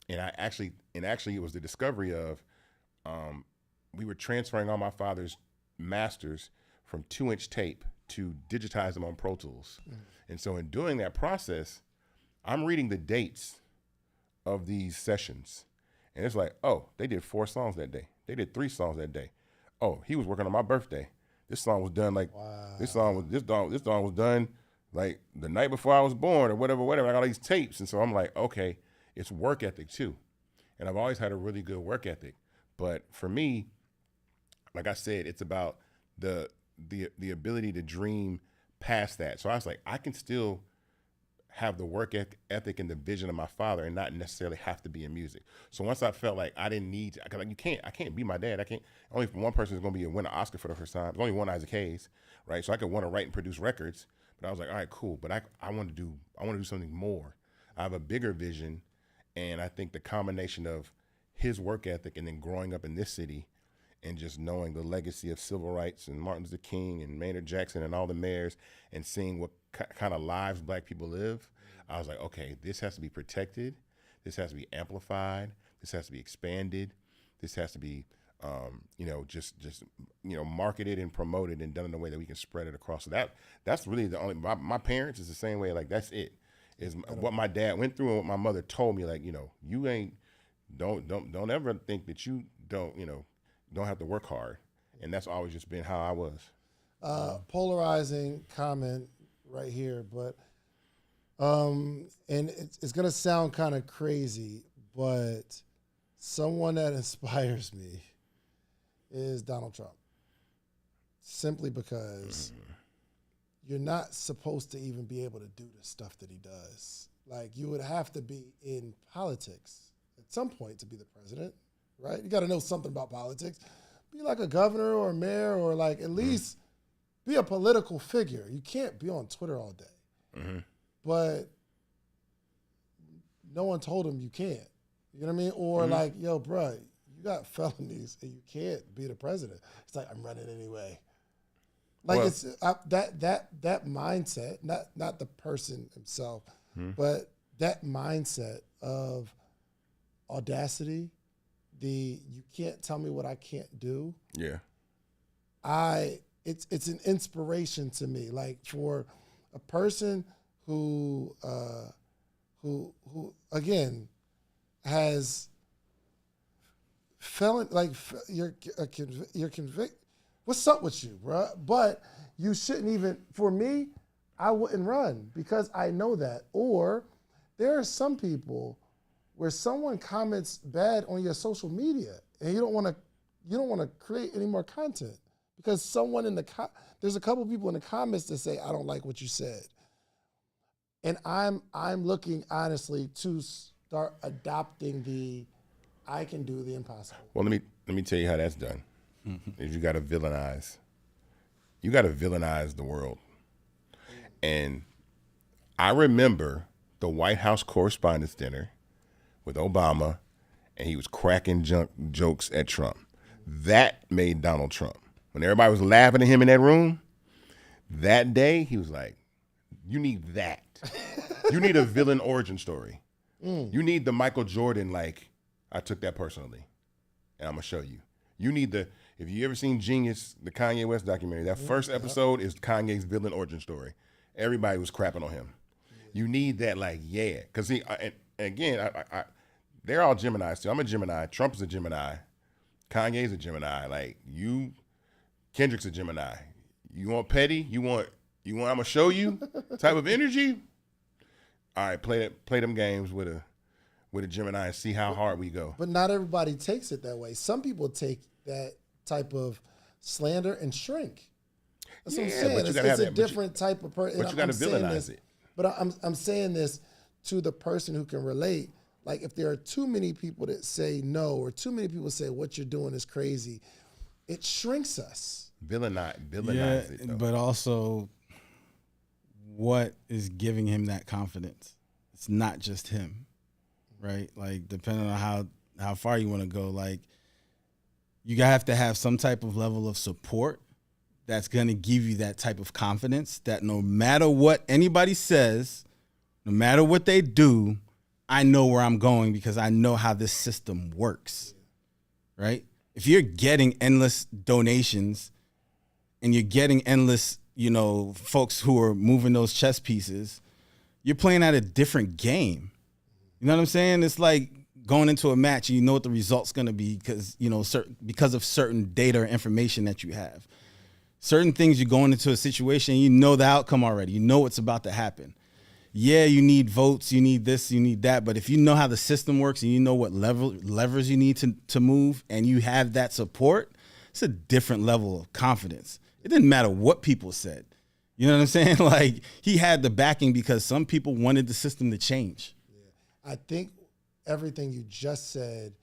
and it was the discovery of, we were transferring all my father's masters from 2-inch tape to digitize them on Pro Tools. Mm. And so in doing that process, I'm reading the dates of these sessions. And it's like, oh, they did 4 songs that day. They did 3 songs that day. Oh, he was working on my birthday. This song was done like this song was done like the night before I was born or whatever. I got all these tapes. And so I'm like, okay, it's work ethic too. And I've always had a really good work ethic. But for me, like I said, it's about the ability to dream past that. So I was like, I can still have the work ethic and the vision of my father and not necessarily have to be in music. So once I felt like I didn't need to, cause like I can't be my dad. Only one person is going to win an Oscar for the first time. There's only one Isaac Hayes, right? So I could want to write and produce records, but I was like, all right, cool. But I want to do something more. I have a bigger vision. And I think the combination of his work ethic and then growing up in this city and just knowing the legacy of civil rights and Martin Luther King and Maynard Jackson and all the mayors and seeing what kind of lives black people live, I was like, okay, this has to be protected. This has to be amplified. This has to be expanded. This has to be, just marketed and promoted and done in a way that we can spread it across. So that's really the only, my parents is the same way. Like, that's it. Is what my dad went through and what my mother told me. Like, you ain't, don't ever think that you don't have to work hard. And that's always just been how I was. Polarizing comment right here, but and it's gonna sound kind of crazy, but someone that inspires me is Donald Trump. Simply because you're not supposed to even be able to do the stuff that he does. Like, you would have to be in politics at some point to be the president, right? You got to know something about politics. Be like a governor or a mayor, or like at least be a political figure. You can't be on Twitter all day. But no one told him you can't. You know what I mean? Or like, yo, bruh, you got felonies and you can't be the president. It's like, I'm running anyway. Like, it's that mindset, not the person himself, but that mindset of audacity, you can't tell me what I can't do. Yeah. It's an inspiration to me. Like, for a person who again has felon, like, you're convicted. What's up with you, bro? But you shouldn't even, for me, I wouldn't run because I know that. Or there are some people where someone comments bad on your social media and you don't want to create any more content because someone there's a couple people in the comments that say, I don't like what you said. And I'm looking honestly to start adopting I can do the impossible. Well, let me tell you how that's done. Is you got to villainize. You got to villainize the world. And I remember the White House Correspondents' Dinner with Obama, and he was cracking jokes at Trump. That made Donald Trump. When everybody was laughing at him in that room, that day he was like, you need that. You need a villain origin story. You need the Michael Jordan, like, I took that personally, and I'm going to show you. You need if you ever seen Genius, the Kanye West documentary, that first episode is Kanye's villain origin story. Everybody was crapping on him. You need that, like, yeah. Because again, they're all Geminis too. I'm a Gemini. Trump is a Gemini. Kanye's a Gemini. Like, Kendrick's a Gemini. You want petty? You want I'm going to show you type of energy? All right, play them games with a Gemini and see how hard we go. But not everybody takes it that way. Some people take that type of slander and shrink. That's what I'm saying. It's a different type of person. But you got to villainize it. But I'm saying this to the person who can relate. Like, if there are too many people that say no, or too many people say what you're doing is crazy, it shrinks us. Villainize it, though. But also, what is giving him that confidence? It's not just him, right? Like, depending on how far you want to go, like, you have to have some type of level of support that's going to give you that type of confidence that no matter what anybody says, no matter what they do, I know where I'm going because I know how this system works, right? If you're getting endless donations and you're getting endless, folks who are moving those chess pieces, you're playing at a different game. You know what I'm saying? It's like going into a match and you know what the result's going to be because, because of certain data or information that you have. Certain things, you're going into a situation, you know the outcome already. You know what's about to happen. Yeah, you need votes, you need this, you need that. But if you know how the system works and you know what levers you need to move and you have that support, it's a different level of confidence. It didn't matter what people said. You know what I'm saying? Like, he had the backing because some people wanted the system to change. Yeah. I think everything you just said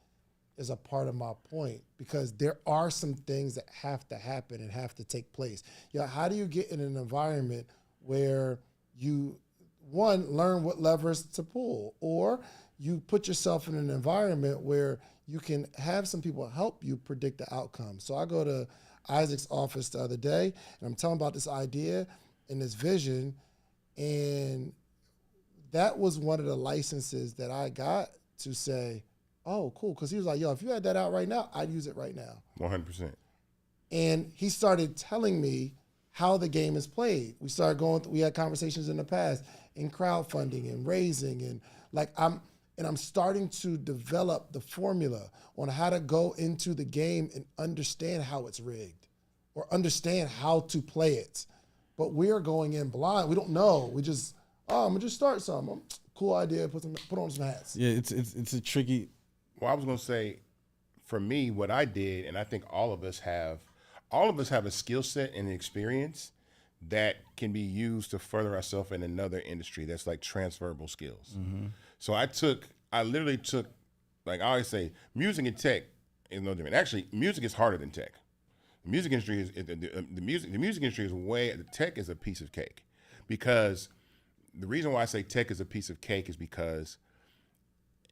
is a part of my point, because there are some things that have to happen and have to take place. How do you get in an environment where you, one, learn what levers to pull, or you put yourself in an environment where you can have some people help you predict the outcome? So I go to Isaac's office the other day, and I'm telling about this idea and this vision, and that was one of the licenses that I got to say, oh, cool, because he was like, yo, if you had that out right now, I'd use it right now. 100%. And he started telling me how the game is played. We started we had conversations in the past in crowdfunding and raising, and I'm starting to develop the formula on how to go into the game and understand how it's rigged or understand how to play it. But we're going in blind. We don't know. We just, I'm gonna just start something. Cool idea. Put on some hats. Yeah, it's a tricky. Well, I was gonna say, for me, what I did, and I think all of us have a skill set and an experience that can be used to further ourselves in another industry. That's like transferable skills. Mm-hmm. So I literally took, like I always say, music and tech is no different. Actually, music is harder than tech. The music industry is the music industry the tech is a piece of cake, because the reason why I say tech is a piece of cake is because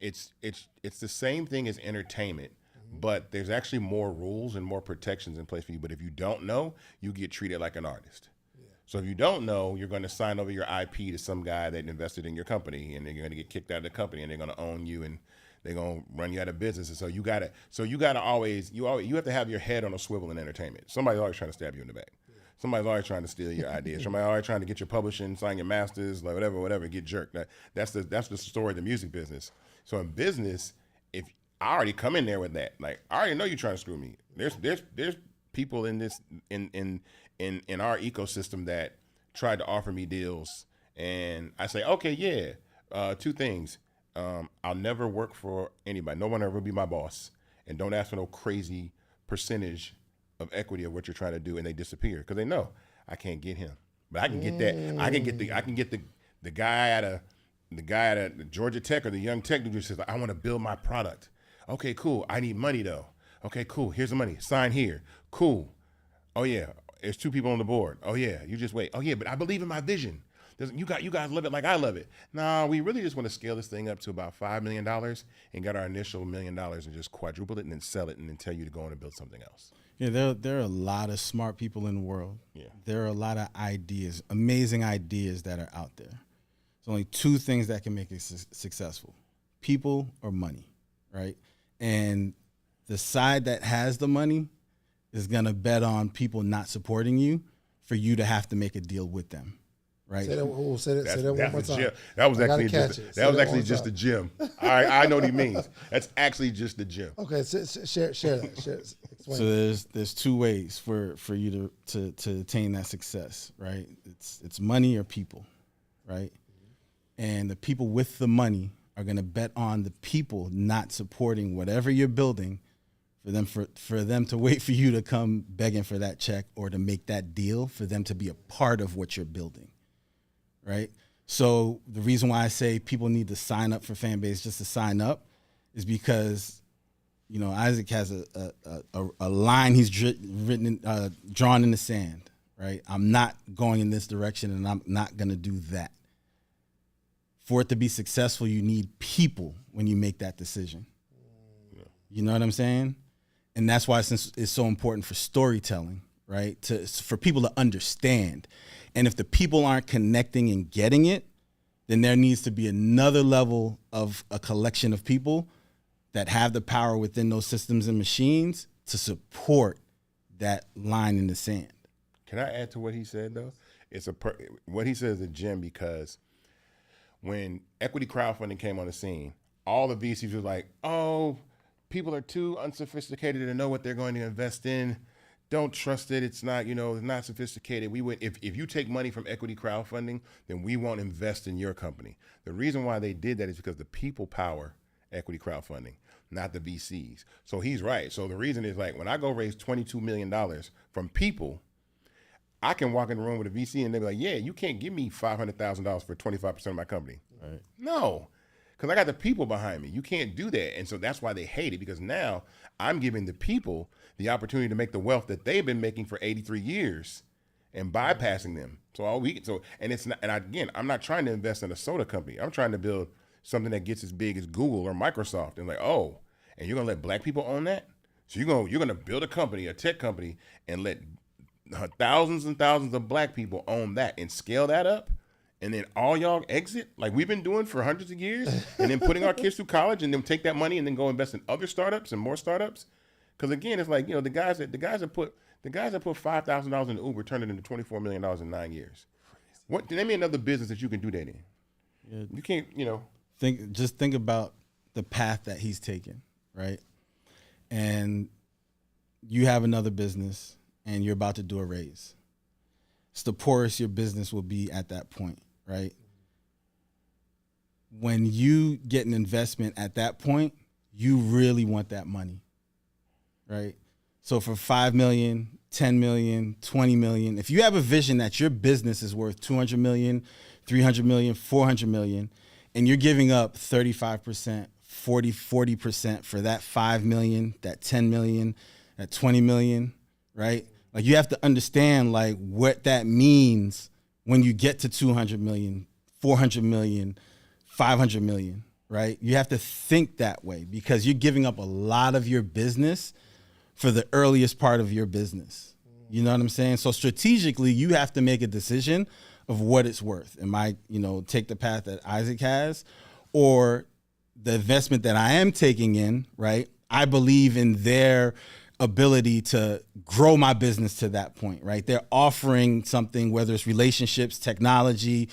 it's the same thing as entertainment, but there's actually more rules and more protections in place for you. But if you don't know, you get treated like an artist. Yeah. So if you don't know, you're going to sign over your IP to some guy that invested in your company, and then you're going to get kicked out of the company, and they're going to own you, and they're going to run you out of business. And so you have to have your head on a swivel in entertainment. Somebody's always trying to stab you in the back. Yeah. Somebody's always trying to steal your ideas. Somebody's always trying to get your publishing, sign your masters, like whatever, get jerked. That's the story of the music business. So in business, if I already come in there with that, like, I already know you're trying to screw me. There's people in this in our ecosystem that tried to offer me deals, and I say, okay, yeah, two things. I'll never work for anybody. No one ever will be my boss, and don't ask for no crazy percentage of equity of what you're trying to do, and they disappear because they know I can't get him, but I can get that. I can get the guy at Georgia Tech or the Young Tech who says, I want to build my product. Okay, cool. I need money though. Okay, cool. Here's the money. Sign here. Cool. Oh yeah, there's two people on the board. Oh yeah, you just wait. Oh yeah, but I believe in my vision. You guys love it like I love it. No, we really just want to scale this thing up to about $5 million and get our initial $1 million and just quadruple it and then sell it and then tell you to go on and build something else. Yeah, there are a lot of smart people in the world. Yeah. There are a lot of ideas, amazing ideas that are out there. There's only two things that can make it successful: people or money, right? And the side that has the money is going to bet on people not supporting you for you to have to make a deal with them. Right. Say that one more time. That was actually just the gym. I know what he means. That's actually just the gym. Okay, share that. Explain. So there's two ways for you to attain that success, right? It's money or people, right? And the people with the money are going to bet on the people not supporting whatever you're building for them to wait for you to come begging for that check or to make that deal for them to be a part of what you're building. Right. So the reason why I say people need to sign up for Fanbase just to sign up is because, Isaac has a line he's drawn in the sand. Right. I'm not going in this direction, and I'm not going to do that. For it to be successful, you need people when you make that decision. Yeah. You know what I'm saying? And that's why it's so important for storytelling, right? For people to understand. And if the people aren't connecting and getting it, then there needs to be another level of a collection of people that have the power within those systems and machines to support that line in the sand. Can I add to what he said, though? What he says is a gem, because when equity crowdfunding came on the scene, all the VCs were like, oh, people are too unsophisticated to know what they're going to invest in. Don't trust it. It's not, it's not sophisticated. We would, if you take money from equity crowdfunding, then we won't invest in your company. The reason why they did that is because the people power equity crowdfunding, not the VCs. So he's right. So the reason is like when I go raise $22 million from people, I can walk in the room with a VC and they'll be like, yeah, you can't give me $500,000 for 25% of my company. Right. No, because I got the people behind me. You can't do that. And so that's why they hate it, because now I'm giving the people the opportunity to make the wealth that they've been making for 83 years and bypassing them. Again, I'm not trying to invest in a soda company. I'm trying to build something that gets as big as Google or Microsoft. And like, oh, and you're going to let black people own that? So you're going to build a company, a tech company, and let thousands and thousands of black people own that and scale that up, and then all y'all exit like we've been doing for hundreds of years, and then putting our kids through college and then take that money and then go invest in other startups and more startups. Because again, it's like, the guys that put $5,000 in Uber turned it into $24 million in 9 years. What? Name me another business that you can do that in. Yeah. You can't. Think about the path that he's taken, right? And you have another business, and you're about to do a raise. It's the poorest your business will be at that point, right? When you get an investment at that point, you really want that money, right? So for 5 million, 10 million, 20 million, if you have a vision that your business is worth 200 million, 300 million, 400 million, and you're giving up 35%, 40% for that 5 million, that 10 million, that 20 million, right? Like, you have to understand like what that means when you get to 200 million, 400 million, 500 million, right? You have to think that way, because you're giving up a lot of your business for the earliest part of your business. You know what I'm saying? So strategically, you have to make a decision of what it's worth. Am I, take the path that Isaac has, or the investment that I am taking in, right? I believe in their ability to grow my business to that point, right? They're offering something, whether it's relationships, technology,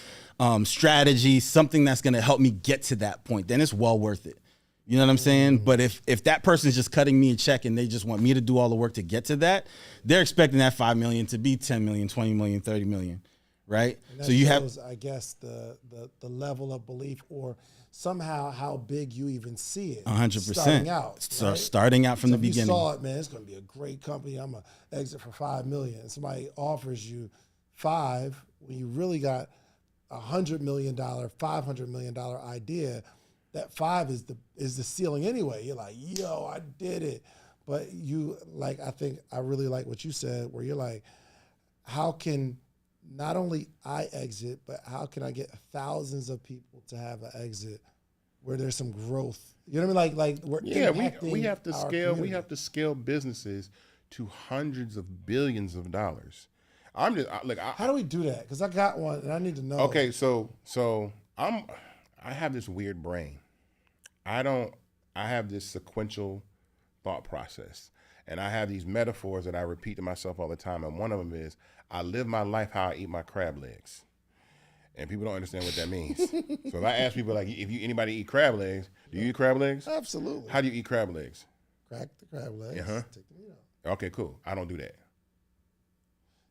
strategy, something that's going to help me get to that point. Then it's well worth it. You know what I'm saying? But if that person's just cutting me a check and they just want me to do all the work to get to that, they're expecting that 5 million to be 10 million, 20 million, 30 million, right? So you shows, I guess, the level of belief, or somehow how big you even see it. 100%. Starting out. So right? starting out from the beginning. You saw it, man, it's going to be a great company. I'm going to exit for 5 million. And somebody offers you 5 when you really got $100 million, $500 million idea. That 5 is the ceiling anyway. You're like, yo, I did it. But I think I really like what you said, where you're like, how can not only I exit, but how can I get thousands of people to have an exit where there's some growth? You know what I mean? Like we're we have to scale. Community. We have to scale businesses to hundreds of billions of dollars. How do we do that? Because I got one and I need to know. Okay, so I have this weird brain. I have this sequential thought process, and I have these metaphors that I repeat to myself all the time. And one of them is, I live my life how I eat my crab legs. And people don't understand what that means. So if I ask people, like, anybody eat crab legs, do you eat crab legs? Absolutely. How do you eat crab legs? Crack the crab legs, take the meat out. Okay, cool. I don't do that.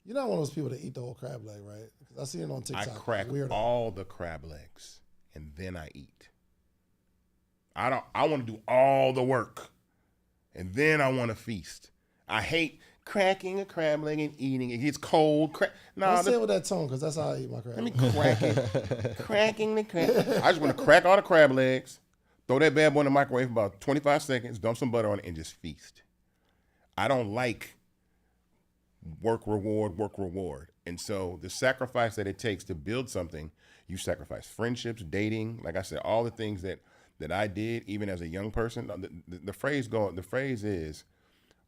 You're not one of those people that eat the whole crab leg, right? Because I see it on TikTok. I crack all the crab legs, and then I eat. I want to do all the work, and then I want to feast. I hate cracking a crab leg and eating it. It gets cold. Don't say it with that tone, because that's how I eat my crab. Let me crack it. Cracking the crab. I just want to crack all the crab legs, throw that bad boy in the microwave for about 25 seconds, dump some butter on it, and just feast. I don't like work, reward. And so the sacrifice that it takes to build something, you sacrifice friendships, dating, like I said, all the things that I did, even as a young person. The phrase is,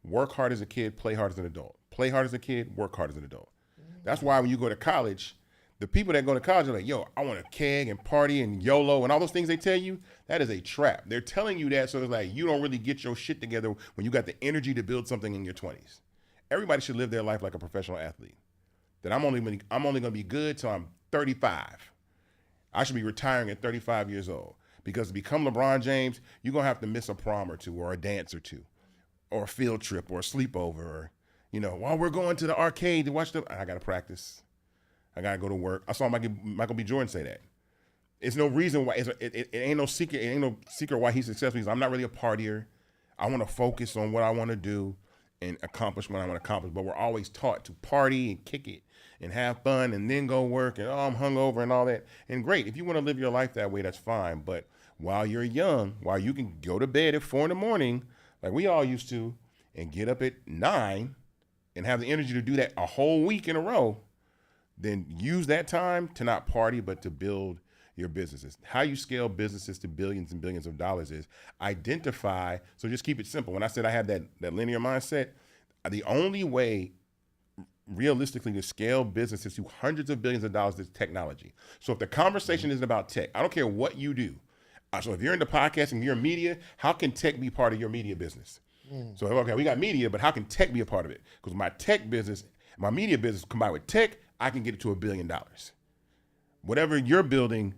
work hard as a kid, play hard as an adult. Play hard as a kid, work hard as an adult. That's why when you go to college, the people that go to college are like, yo, I want to keg and party and YOLO and all those things they tell you, that is a trap. They're telling you that so it's like you don't really get your shit together when you got the energy to build something in your 20s. Everybody should live their life like a professional athlete. That I'm only going to be good till I'm 35. I should be retiring at 35 years old, because to become LeBron James, you're going to have to miss a prom or two, or a dance or two, or a field trip, or a sleepover, or, while we're going to the arcade to watch I got to practice. I got to go to work. I saw Michael B. Jordan say that. It's no reason why. It ain't no secret. It ain't no secret why he's successful. He's, I'm not really a partier. I want to focus on what I want to do and accomplish what I want to accomplish. But we're always taught to party and kick it and have fun and then go work and, I'm hungover and all that. And great, if you want to live your life that way, that's fine. But while you're young, while you can go to bed at 4 a.m, like we all used to, and get up at 9 and have the energy to do that a whole week in a row, then use that time to not party, but to build your businesses. How you scale businesses to billions and billions of dollars is identify. So just keep it simple. When I said I had that linear mindset, the only way realistically to scale businesses to hundreds of billions of dollars is technology. So if the conversation isn't about tech, I don't care what you do. So if you're into podcasting, you're in media, how can tech be part of your media business? So, okay, we got media, but how can tech be a part of it? Because my tech business, my media business combined with tech, I can get it to $1 billion. Whatever you're building,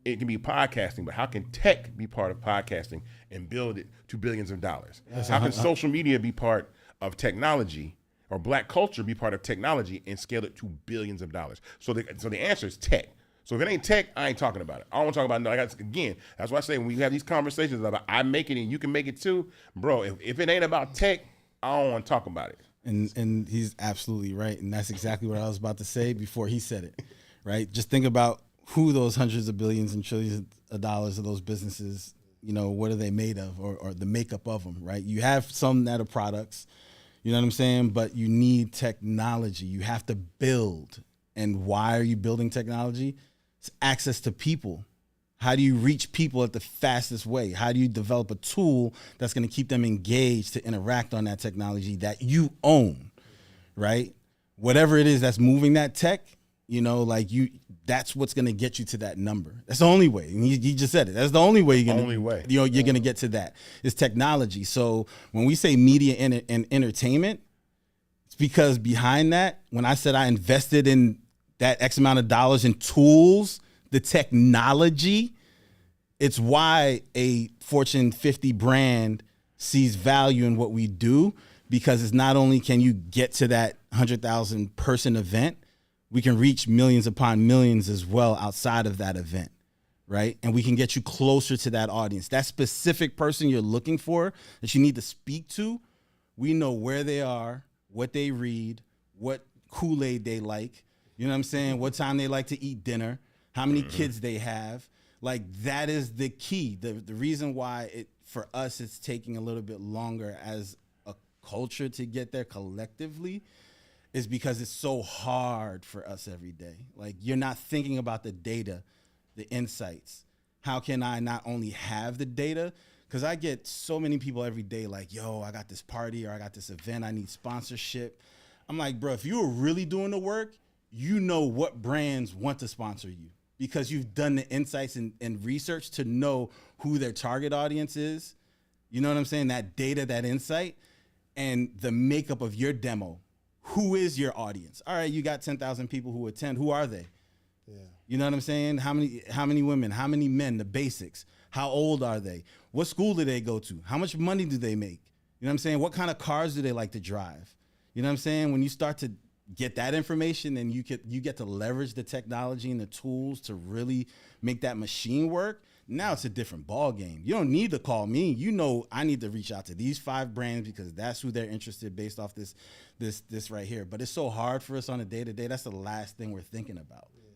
it can be podcasting, but how can tech be part of podcasting and build it to billions of dollars? How can social media be part of technology, or black culture be part of technology and scale it to billions of dollars? So the answer is tech. So if it ain't tech, I ain't talking about it. I don't want to talk about it. Again, that's why I say when we have these conversations about I make it and you can make it too, bro, if it ain't about tech, I don't want to talk about it. And he's absolutely right. And that's exactly what I was about to say before he said it, right? Just think about who those hundreds of billions and trillions of dollars of those businesses, what are they made of, or the makeup of them, right? You have some that are products, you know what I'm saying? But you need technology. You have to build. And why are you building technology? It's access to people. How do you reach people at the fastest way? How do you develop a tool that's going to keep them engaged to interact on that technology that you own, right? Whatever it is that's moving that tech, that's what's going to get you to that number. That's the only way. And he just said it. That's the only way you're going to get to that is technology. So when we say media and entertainment, it's because behind that, when I said I invested in that X amount of dollars in tools, the technology, it's why a Fortune 50 brand sees value in what we do, because it's not only can you get to that 100,000 person event, we can reach millions upon millions as well outside of that event, right? And we can get you closer to that audience. That specific person you're looking for that you need to speak to, we know where they are, what they read, what Kool-Aid they like, you know what I'm saying? What time they like to eat dinner, how many kids they have. Like, that is the key. The reason why for us it's taking a little bit longer as a culture to get there collectively is because it's so hard for us every day. Like, you're not thinking about the data, the insights. How can I not only have the data? Because I get so many people every day like, yo, I got this party or I got this event, I need sponsorship. I'm like, bro, if you were really doing the work, you know what brands want to sponsor you because you've done the insights and research to know who their target audience is. You know what I'm saying? That data, that insight, and the makeup of your demo. Who is your audience? All right, you got 10,000 people who attend. Who are they? Yeah. You know what I'm saying? How many women? How many men? The basics. How old are they? What school do they go to? How much money do they make? You know what I'm saying? What kind of cars do they like to drive? You know what I'm saying? When you start to get that information, and you get to leverage the technology and the tools to really make that machine work. Now it's a different ball game. You don't need to call me. You know I need to reach out to these 5 brands because that's who they're interested based off this right here. But it's so hard for us on a day-to-day. That's the last thing we're thinking about. Yeah.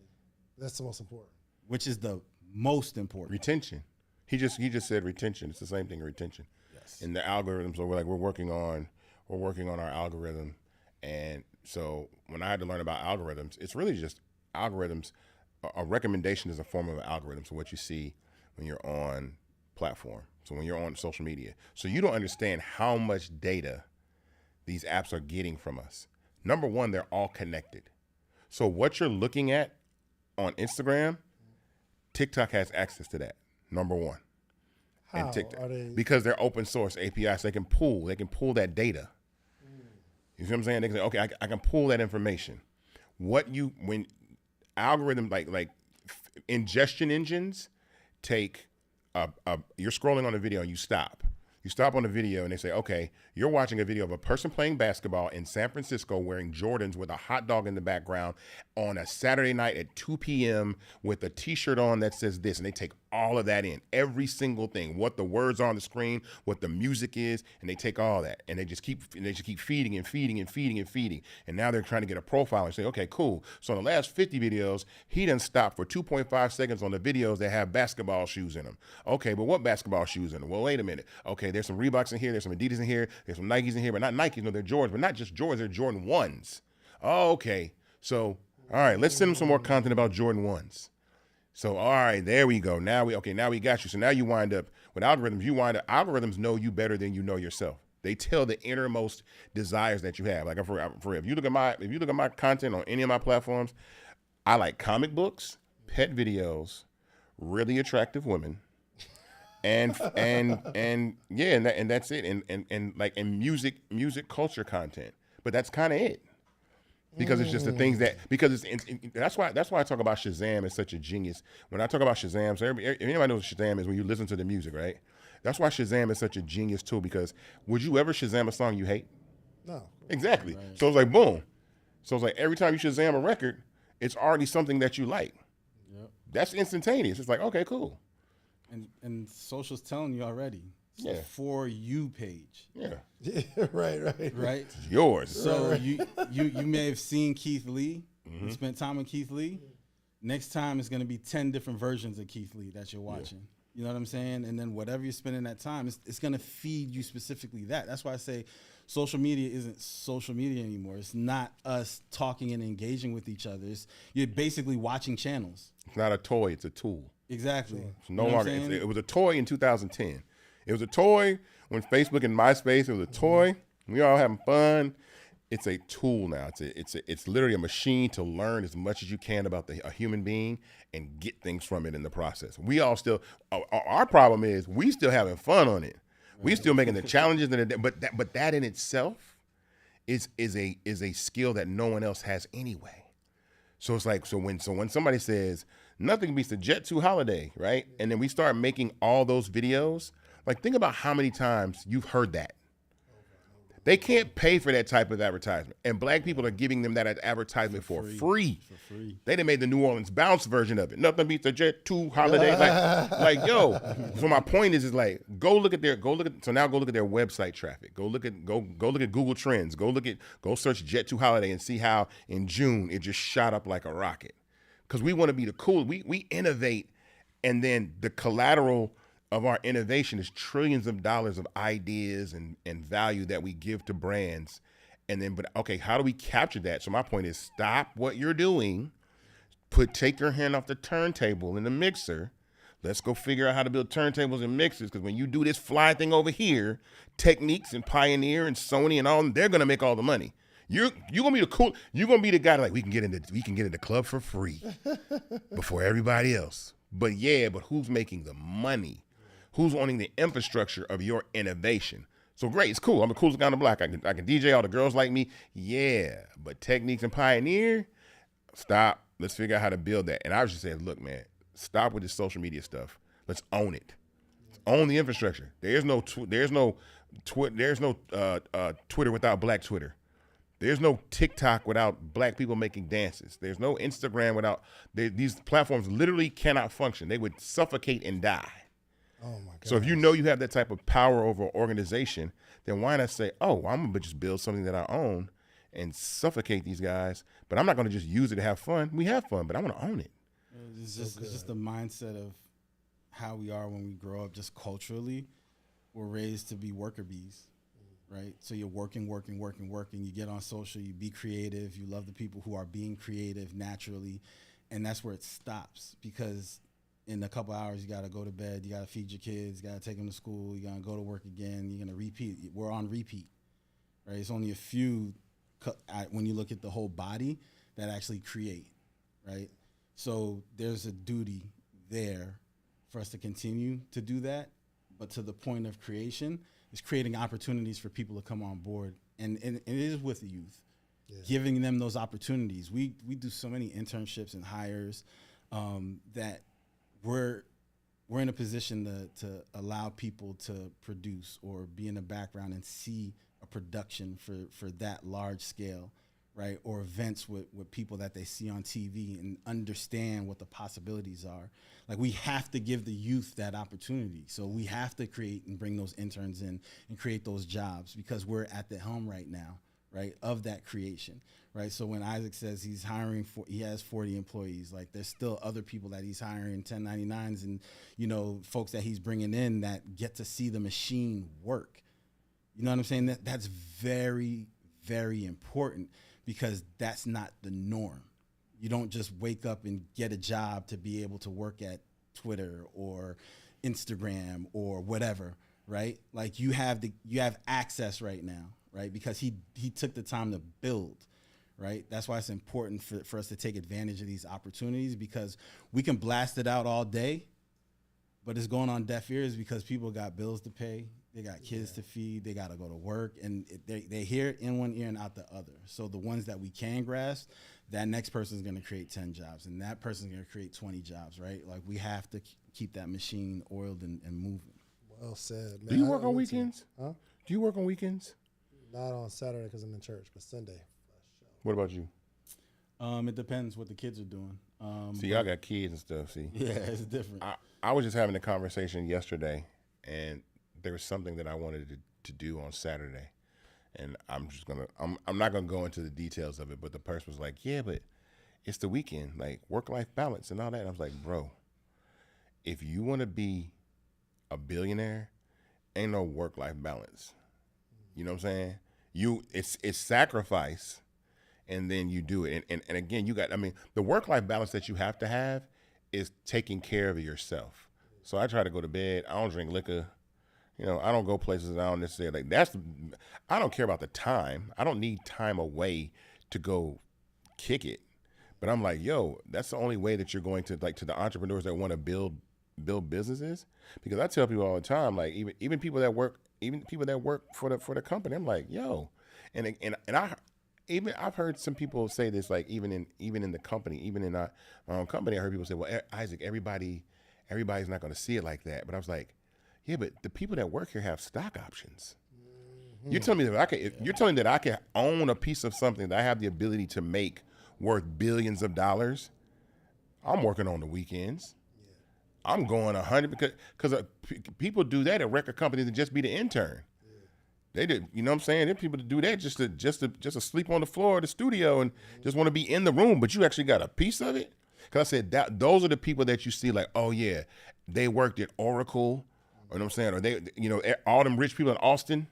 That's the most important. Which is the most important. Retention. He just said retention. It's the same thing, retention. Yes. And the algorithm. So we're working on our algorithm. And so when I had to learn about algorithms, it's really just algorithms. A recommendation is a form of an algorithm. So what you see when you're on platform, so when you're on social media. So you don't understand how much data these apps are getting from us. Number one, they're all connected. So what you're looking at on Instagram, TikTok has access to that, number one. How and TikTok, are they? Because they're open source APIs, they can pull that data. You see what I'm saying? They can say, okay, I can pull that information. When algorithm like ingestion engines take you're scrolling on a video and you stop. You stop on the video and they say, okay, you're watching a video of a person playing basketball in San Francisco wearing Jordans with a hot dog in the background on a Saturday night at 2 p.m. with a t-shirt on that says this. And they take all of that in, every single thing, what the words are on the screen, what the music is, and they take all that and they just keep feeding and feeding and feeding and feeding. And now they're trying to get a profile and say, okay, cool. So in the last 50 videos, he done stopped for 2.5 seconds on the videos that have basketball shoes in them. Okay, but what basketball shoes in them? Well, wait a minute. Okay, there's some Reeboks in here, there's some Adidas in here, there's some Nikes in here, but not Nikes, no, they're Jordans, but not just Jordans, they're Jordan 1s. Oh, okay. So, all right, let's send them some more content about Jordan 1s. So, all right, there we go. Now we got you. So now you wind up with algorithms. Algorithms know you better than you know yourself. They tell the innermost desires that you have. Like if you look at my content on any of my platforms, I like comic books, pet videos, really attractive women, and that's it. And music culture content. But that's kind of it. Because it's just the things that's why I talk about Shazam as such a genius. When I talk about Shazam, so anybody knows what Shazam is when you listen to the music, right? That's why Shazam is such a genius tool, because would you ever Shazam a song you hate? No. Exactly. Right. So it's like, boom. So it's like every time you Shazam a record, it's already something that you like. Yep. That's instantaneous. It's like, okay, cool. And social's telling you already. Yeah. For you page. Yeah. Right. It's yours. So you may have seen Keith Lee. Mm-hmm. You spent time with Keith Lee. Next time it's going to be 10 different versions of Keith Lee that you're watching. Yeah. You know what I'm saying? And then whatever you're spending that time, it's going to feed you specifically that. That's why I say social media isn't social media anymore. It's not us talking and engaging with each other. You're basically watching channels. It's not a toy. It's a tool. Exactly. It's no longer. It was a toy in 2010. It was a toy when Facebook and MySpace. It was a toy. We all having fun. It's a tool now. It's literally a machine to learn as much as you can about a human being and get things from it in the process. We all still. Our problem is we still having fun on it. We still making the challenges, but that in itself is a skill that no one else has anyway. So it's like when somebody says nothing beats the Jet 2 holiday, right? And then we start making all those videos. Like, think about how many times you've heard that. They can't pay for that type of advertisement. And black people are giving them that advertisement for free. They done made the New Orleans Bounce version of it. Nothing beats the Jet 2 holiday. like, yo. So my point is like, go look at their website traffic. Go look at Google Trends. Go search Jet 2 holiday and see how in June it just shot up like a rocket. Because we want to be the cool. We innovate, and then the collateral of our innovation is trillions of dollars of ideas and value that we give to brands. And then, but okay, how do we capture that? So my point is, stop what you're doing, take your hand off the turntable in the mixer. Let's go figure out how to build turntables and mixers. Because when you do this fly thing over here, Techniques and Pioneer and Sony and all, they're gonna make all the money. You're gonna be the cool. You're gonna be the guy like we can get in the club for free before everybody else. But who's making the money? Who's owning the infrastructure of your innovation? So great, it's cool. I'm the coolest guy on the block. I can DJ, all the girls like me. Yeah, but Techniques and Pioneer, stop. Let's figure out how to build that. And I was just saying, look, man, stop with this social media stuff. Let's own it. Let's own the infrastructure. There's no Twitter without Black Twitter. There's no TikTok without Black people making dances. There's no Instagram without these platforms. Literally cannot function. They would suffocate and die. Oh my God. So if you know you have that type of power over an organization, then why not say, oh, I'm going to just build something that I own and suffocate these guys, but I'm not going to just use it to have fun. We have fun, but I want to own it. It's just the mindset of how we are when we grow up, just culturally. We're raised to be worker bees, right? So you're working. You get on social, you be creative. You love the people who are being creative naturally. And that's where it stops, because in a couple hours, you got to go to bed. You got to feed your kids. You got to take them to school. You got to go to work again. You're going to repeat. We're on repeat, right? It's only a few when you look at the whole body that actually create, right? So there's a duty there for us to continue to do that. But to the point of creation is creating opportunities for people to come on board. And it is with the youth, giving them those opportunities. We do so many internships and hires. that we're in a position to allow people to produce or be in the background and see a production for that large scale, right? Or events with people that they see on TV and understand what the possibilities are. Like, we have to give the youth that opportunity. So we have to create and bring those interns in and create those jobs, because we're at the helm right now, right, of that creation, right? So when Isaac says he has 40 employees, like, there's still other people that he's hiring, 1099s, and, you know, folks that he's bringing in that get to see the machine work. You know what I'm saying? That's very, very important, because that's not the norm. You don't just wake up and get a job to be able to work at Twitter or Instagram or whatever, right? Like, you have access right now, right? Because he took the time to build, right? That's why it's important for us to take advantage of these opportunities, because we can blast it out all day, but it's going on deaf ears because people got bills to pay. They got kids to feed. They got to go to work, and they hear it in one ear and out the other. So the ones that we can grasp, that next person is going to create 10 jobs, and that person is going to create 20 jobs, right? Like, we have to keep that machine oiled and moving. Well said, man. Do you work on weekends? Huh? Do you work on weekends? Not on Saturday because I'm in church, but Sunday. What about you? It depends what the kids are doing. See, y'all got kids and stuff. See, yeah, it's different. I was just having a conversation yesterday, and there was something that I wanted to do on Saturday, and I'm not gonna go into the details of it. But the person was like, "Yeah, but it's the weekend, like work-life balance and all that." And I was like, "Bro, if you want to be a billionaire, ain't no work-life balance. You know what I'm saying? It's sacrifice." And then you do it. And again, the work-life balance that you have to have is taking care of yourself. So I try to go to bed. I don't drink liquor. You know, I don't go places I don't necessarily I don't care about the time. I don't need time away to go kick it. But I'm like, yo, that's the only way that you're going to, like, to the entrepreneurs that want to build businesses. Because I tell people all the time, like, even people that work for the company, I'm like, yo, and I've heard some people say this, like, even in the company, even in my own company, I heard people say, well, Isaac, everybody's not going to see it like that. But I was like, yeah, but the people that work here have stock options. Mm-hmm. You're telling me that I can own a piece of something that I have the ability to make worth billions of dollars. I'm working on the weekends. Yeah. I'm going 100 because people do that at record companies to just be the intern. They did, you know what I'm saying? There are people that do that just to sleep on the floor of the studio and just want to be in the room, but you actually got a piece of it. Because I said those are the people that you see, like, oh yeah, they worked at Oracle, you know what I'm saying? Or they, you know, all them rich people in Austin,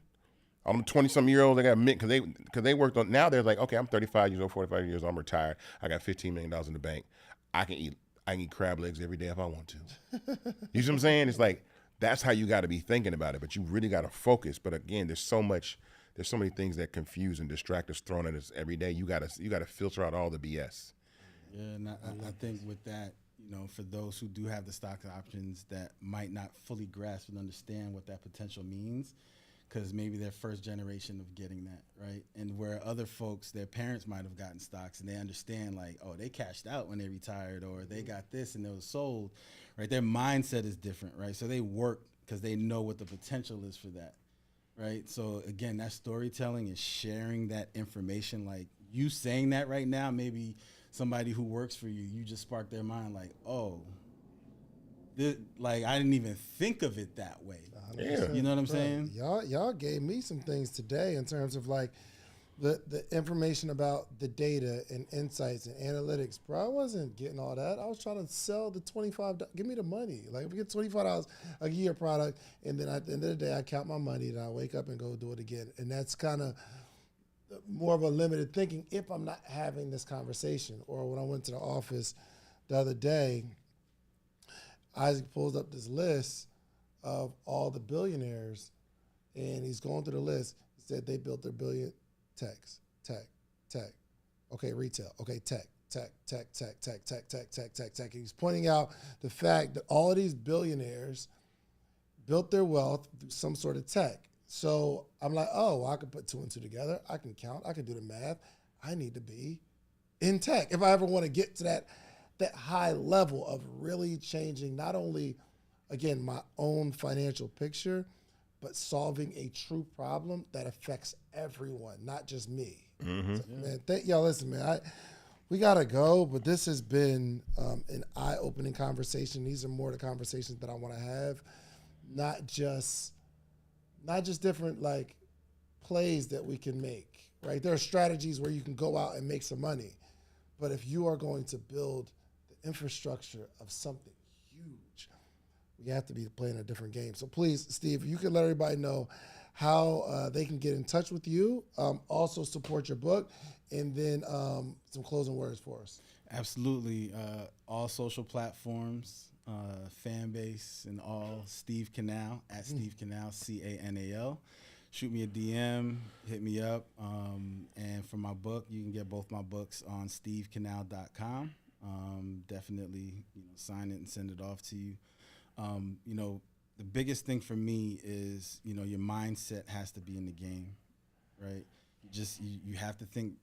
all them 20-some-year-olds, they got because they worked on. Now they're like, okay, I'm 35 years old, 45 years old, I'm retired. I got $15 million in the bank. I can eat crab legs every day if I want to. You see what I'm saying? It's like, that's how you got to be thinking about it, but you really got to focus. But again, there's so many things that confuse and distract us thrown at us every day. You got to filter out all the BS. Yeah, and I think with that, you know, for those who do have the stock options that might not fully grasp and understand what that potential means, because maybe they're first generation of getting that, right? And where other folks, their parents might have gotten stocks and they understand, like, oh, they cashed out when they retired, or they got this and it was sold, right? Their mindset is different, right? So they work because they know what the potential is for that, right? So again, that storytelling is sharing that information. Like, you saying that right now, maybe somebody who works for you, you just sparked their mind, like, oh, like, I didn't even think of it that way. Yeah. You know what I'm saying? Y'all gave me some things today in terms of, like, the information about the data and insights and analytics. Bro, I wasn't getting all that. I was trying to sell the $25. Give me the money. Like, if we get $25 a year product, and then at the end of the day, I count my money, and I wake up and go do it again. And that's kind of more of a limited thinking if I'm not having this conversation. Or when I went to the office the other day, Isaac pulls up this list of all the billionaires, and he's going through the list. He said they built their billion tech. Okay, retail. Okay, tech. And he's pointing out the fact that all of these billionaires built their wealth through some sort of tech. So I'm like, oh, I could put two and two together. I can count. I can do the math. I need to be in tech if I ever want to get to that that high level of really changing not only, again, my own financial picture, but solving a true problem that affects everyone, not just me. So, man, y'all, listen, man, we gotta go, but this has been an eye-opening conversation. These are more the conversations that I want to have, not just different like plays that we can make, right? There are strategies where you can go out and make some money, but if you are going to build the infrastructure of something huge, we have to be playing a different game. So please, Steve, you can let everybody know how they can get in touch with you, also support your book, and then some closing words for us. Absolutely. All social platforms, fan base, and all Steve Canal, at Steve Canal, Canal. Shoot me a DM, hit me up. And for my book, you can get both my books on stevecanal.com. Definitely, sign it and send it off to you. The biggest thing for me is, your mindset has to be in the game, right? You have to think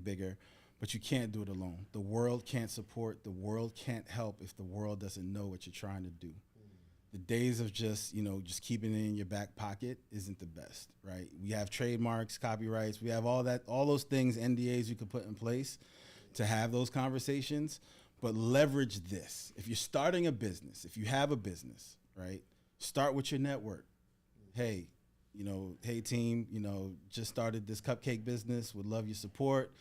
bigger, but you can't do it alone. The world can't support, the world can't help if the world doesn't know what you're trying to do. The days of just keeping it in your back pocket isn't the best, right? We have trademarks, copyrights, we have all those things, NDAs you could put in place to have those conversations, but leverage this. If you're starting a business, if you have a business, right? Start with your network. Hey, hey team, just started this cupcake business, would love your support.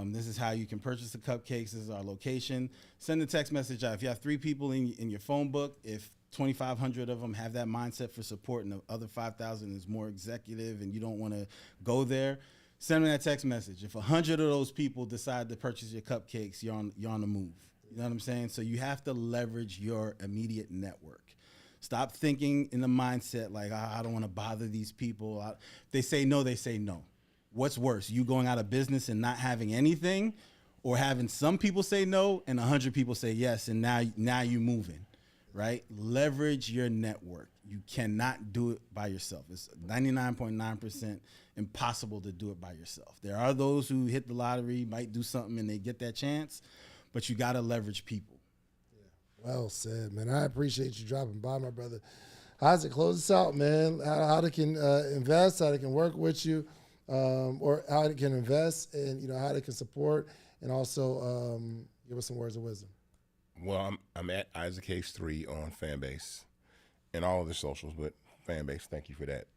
This is how you can purchase the cupcakes. This is our location. Send a text message out. If you have 3 people in your phone book, if 2,500 of them have that mindset for support and the other 5,000 is more executive and you don't want to go there, send them that text message. If 100 of those people decide to purchase your cupcakes, you're on the move. You know what I'm saying? So you have to leverage your immediate network. Stop thinking in the mindset like, I don't want to bother these people. If they say no, they say no. What's worse, you going out of business and not having anything, or having some people say no and 100 people say yes, and now you moving, right? Leverage your network. You cannot do it by yourself. It's 99.9% impossible to do it by yourself. There are those who hit the lottery, might do something, and they get that chance, but you got to leverage people. Well said, man. I appreciate you dropping by, my brother. Isaac, close us out, man. How they can invest, how they can work with you, or how they can invest, and how they can support, and also give us some words of wisdom. Well, I'm at Isaac Hayes 3 on Fanbase and all of the socials, but Fanbase, thank you for that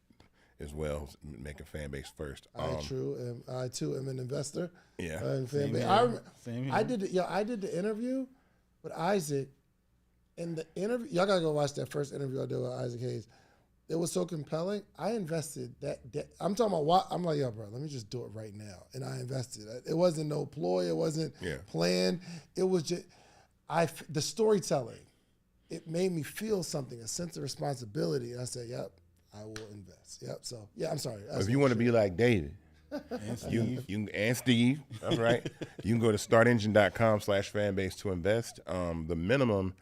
as well, making Fanbase first. True. I too am an investor. Yeah. In Same Fanbase. Same here. I did the interview with Isaac. In the interview, y'all gotta go watch that first interview I did with Isaac Hayes. It was so compelling. I invested that. I'm talking about what I'm like, yo, bro. Let me just do it right now, and I invested. It wasn't no ploy. It wasn't planned. It was just the storytelling. It made me feel something, a sense of responsibility, and I said, "Yep, I will invest." Yep. So yeah, I'm sorry. If you want to be like David, and Steve, that's right. You can go to startengine.com/fanbase to invest. The minimum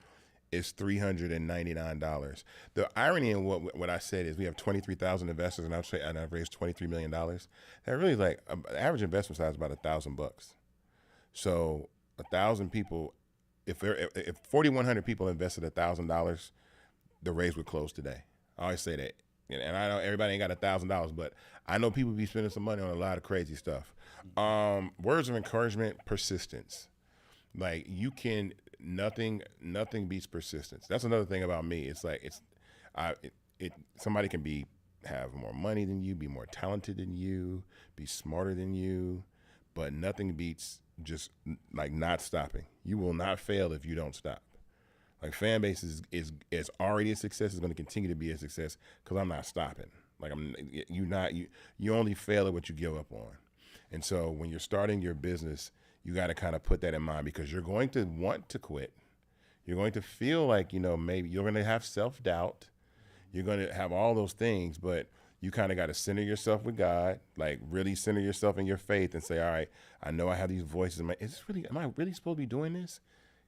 is $399. The irony in what I said is we have 23,000 investors, and I've raised $23 million. That really the average investment size is about $1,000. So 1,000 people, if 4,100 people invested $1,000, the raise would close today. I always say that, and I know everybody ain't got $1,000, but I know people be spending some money on a lot of crazy stuff. Words of encouragement, persistence. Like nothing beats persistence. That's another thing about me. It's like somebody can have more money than you, be more talented than you, be smarter than you, but nothing beats just like not stopping. You will not fail if you don't stop. Like Fanbase is already a success. Is going to continue to be a success because I'm not stopping. Like you only fail at what you give up on. And so when you're starting your business, you got to kind of put that in mind because you're going to want to quit. You're going to feel like, maybe you're going to have self-doubt. You're going to have all those things, but you kind of got to center yourself with God, like really center yourself in your faith and say, all right, I know I have these voices. Am I really supposed to be doing this?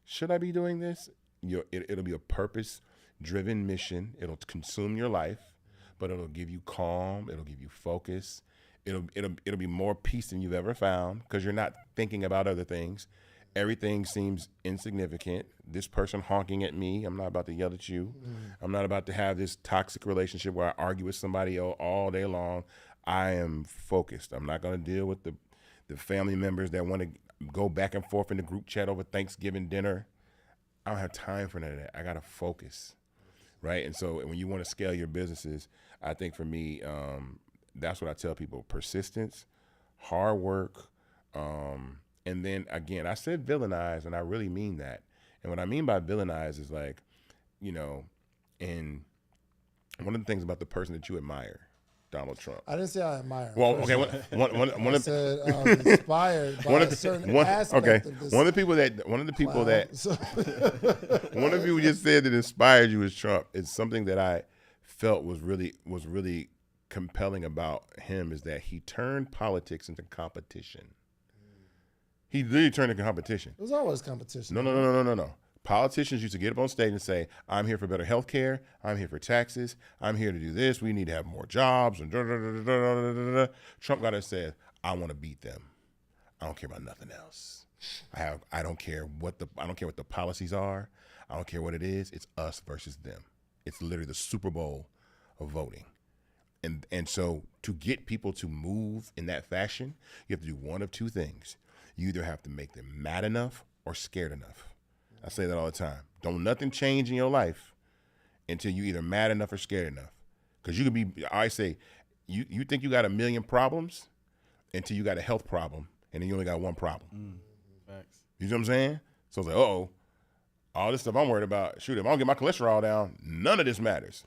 Should I be doing this? It'll be a purpose-driven mission. It'll consume your life, but it'll give you calm. It'll give you focus. It'll be more peace than you've ever found because you're not thinking about other things. everything seems insignificant. This person honking at me, I'm not about to yell at you. I'm not about to have this toxic relationship where I argue with somebody all day long. I am focused. I'm not going to deal with the family members that want to go back and forth in the group chat over Thanksgiving dinner. I don't have time for none of that. I got to focus, right? And so when you want to scale your businesses, I think for me, that's what I tell people: persistence, hard work, and then again, I said villainize, and I really mean that. And what I mean by villainize is like, and one of the things about the person that you admire, Donald Trump. I didn't say I admire him. Well, okay, I said inspired by a certain aspect of this. One of the people that one of you just said that inspired you is Trump. It's something that I felt was really compelling about him is that he turned politics into competition. He literally turned into competition. It was always competition. No. Politicians used to get up on stage and say, I'm here for better health care. I'm here for taxes. I'm here to do this. We need to have more jobs. And Trump got up and said, I want to beat them. I don't care about nothing else. I don't care what the policies are. I don't care what it is. It's us versus them. It's literally the Super Bowl of voting. And so to get people to move in that fashion, you have to do one of two things. You either have to make them mad enough or scared enough. I say that all the time. Don't nothing change in your life until you either mad enough or scared enough. Because you could be, I say, you think you got a million problems until you got a health problem, and then you only got one problem. Facts. You know what I'm saying? So it's like, all this stuff I'm worried about, shoot, if I don't get my cholesterol down, none of this matters.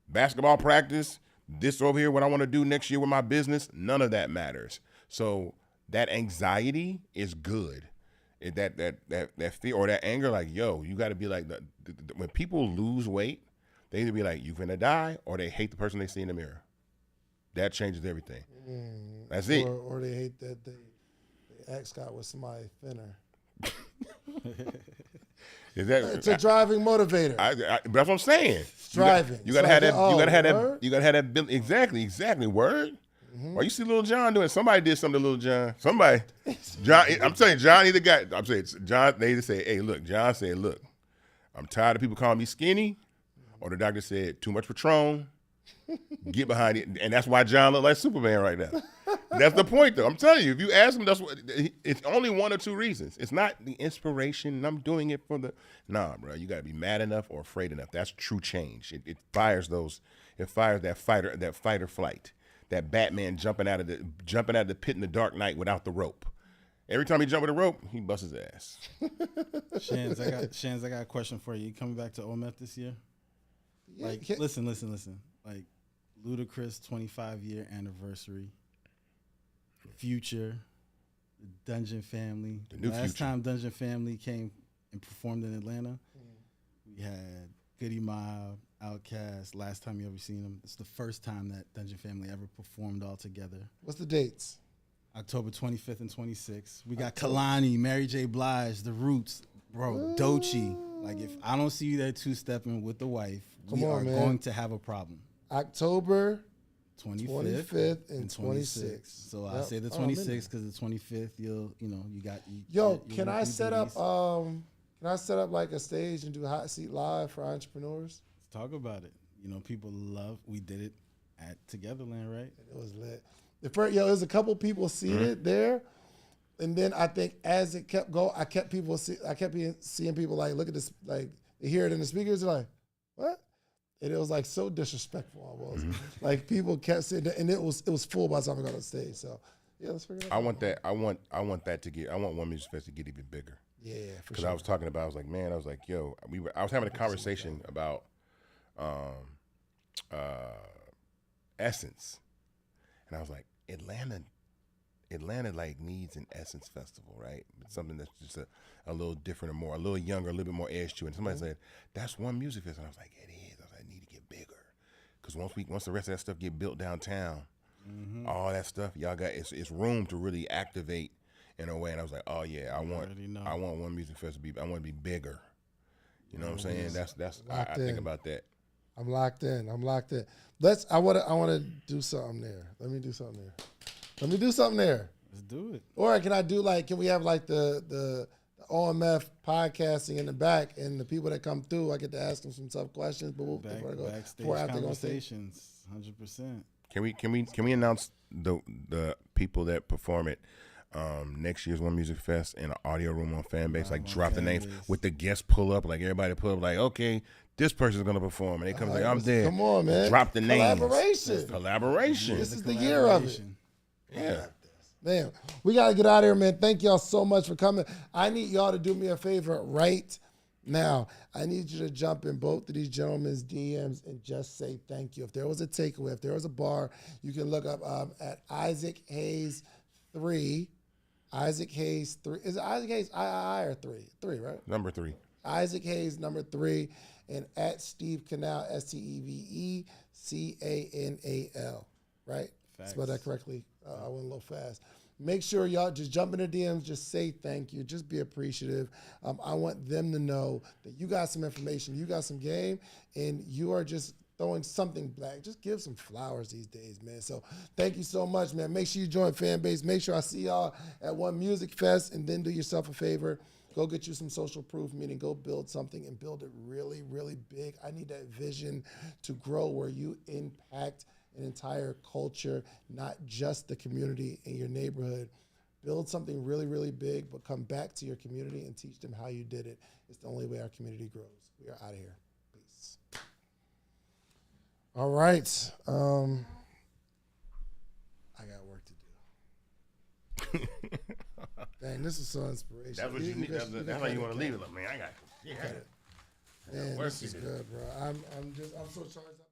Basketball practice, this over here, what I want to do next year with my business, none of that matters. So that anxiety is good. That fear or that anger, like, yo, you got to be like, when people lose weight, they either be like, you finna die, or they hate the person they see in the mirror. That changes everything. That's it. Or they hate that they ex got with somebody thinner. Is that, it's a driving motivator. But that's what I'm saying. Driving. You gotta have that. You gotta have word? that. You gotta have that. Exactly. Word. Why you see Lil Jon doing? Somebody did something to Lil Jon. Somebody. John. I'm telling you, John either got. I'm saying John. They either say, "Hey, look." John said, "Look, I'm tired of people calling me skinny," or the doctor said, "Too much Patron." Get behind it, and that's why John look like Superman right now. That's the point, though. I'm telling you, if you ask him, that's what. It's only one or two reasons. It's not the inspiration. And I'm doing it for the. Nah, bro. You got to be mad enough or afraid enough. That's true change. It fires those. It fires that fight or flight. That Batman jumping out of the pit in the Dark Knight without the rope. Every time he jump with a rope, he busts his ass. Shans, I got a question for you. You coming back to Ole Miss this year? Yeah, like, listen. Like, Ludacris 25-year anniversary. Future, the Dungeon Family. The new Last Future. time Dungeon Family came and performed in Atlanta, we had Goody Mob, Outkast. Last time you ever seen them. It's the first time that Dungeon Family ever performed all together. What's the dates? October 25th and 26th. We got Kalani, Mary J. Blige, The Roots, bro, Doechii. Like, if I don't see you there two-stepping with the wife, we are going to have a problem. October 25th and 26th. So I say the 26th because the 25th, you got. Can I set up like a stage and do Hot Seat Live for entrepreneurs? Let's talk about it. People love. We did it at Togetherland, right? It was lit. There's a couple people seated there, and then I think as it kept going, I kept seeing people like look at this, like they hear it in the speakers, they're like, what? And it was like so disrespectful almost. Like people kept saying that, and it was full by the time I got on stage. So yeah, let's figure it out. I want that to get. I want One Music Fest to get even bigger. Yeah, for Because sure. I was talking about. I was like, yo, I was having a conversation about Essence, and I was like, Atlanta like needs an Essence festival, right? It's something that's just a little different or a little younger, a little bit more edge to it. And somebody said, that's One Music Fest. And I was like, it is. I was like, I need to get bigger. Because once the rest of that stuff get built downtown, all that stuff, y'all got, it's room to really activate in a way. And I was like, oh yeah, I want One Music Fest to be, I want to be bigger. You know what I'm saying? That's I think about that. I'm locked in. I want to do something there. Let me do something there. Let's do it. Or can we have like the OMF podcasting in the back, and the people that come through, I get to ask them some tough questions. But Backstage conversations, 100%. Can we announce the people that perform it? Next year's One Music Fest in an audio room on Fanbase, like drop the names with the guests pull up, like everybody pull up, like okay, this person's gonna perform, and they come like I'm there. Come on, man, drop the names. Collaboration. This is the year of it. Yeah, man, we gotta get out of here, man. Thank y'all so much for coming. I need y'all to do me a favor right now. I need you to jump in both of these gentlemen's DMs and just say thank you. If there was a takeaway, if there was a bar, you can look up at Isaac Hayes 3. Isaac Hayes 3. Is it Isaac Hayes III or 3? 3, right? Number 3. Isaac Hayes number 3, and at Steve Canal, SteveCanal, right? Facts. Spell that correctly. I went a little fast. Make sure y'all just jump in the DMs, just say thank you, just be appreciative. I want them to know that you got some information, you got some game, and you are just throwing something black. Just give some flowers these days, man. So thank you so much, man. Make sure you join Fanbase. Make sure I see y'all at One Music Fest, and then do yourself a favor. Go get you some social proof, meaning go build something and build it really, really big. I need that vision to grow where you impact an entire culture, not just the community in your neighborhood. Build something really, really big, but come back to your community and teach them how you did it. It's the only way our community grows. We are out of here. Peace. All right. I got work to do. Dang, this is so inspirational. That's what you need. That's how you want to leave it, man. I got. Yeah. Man, this is good, bro. I'm so charged up.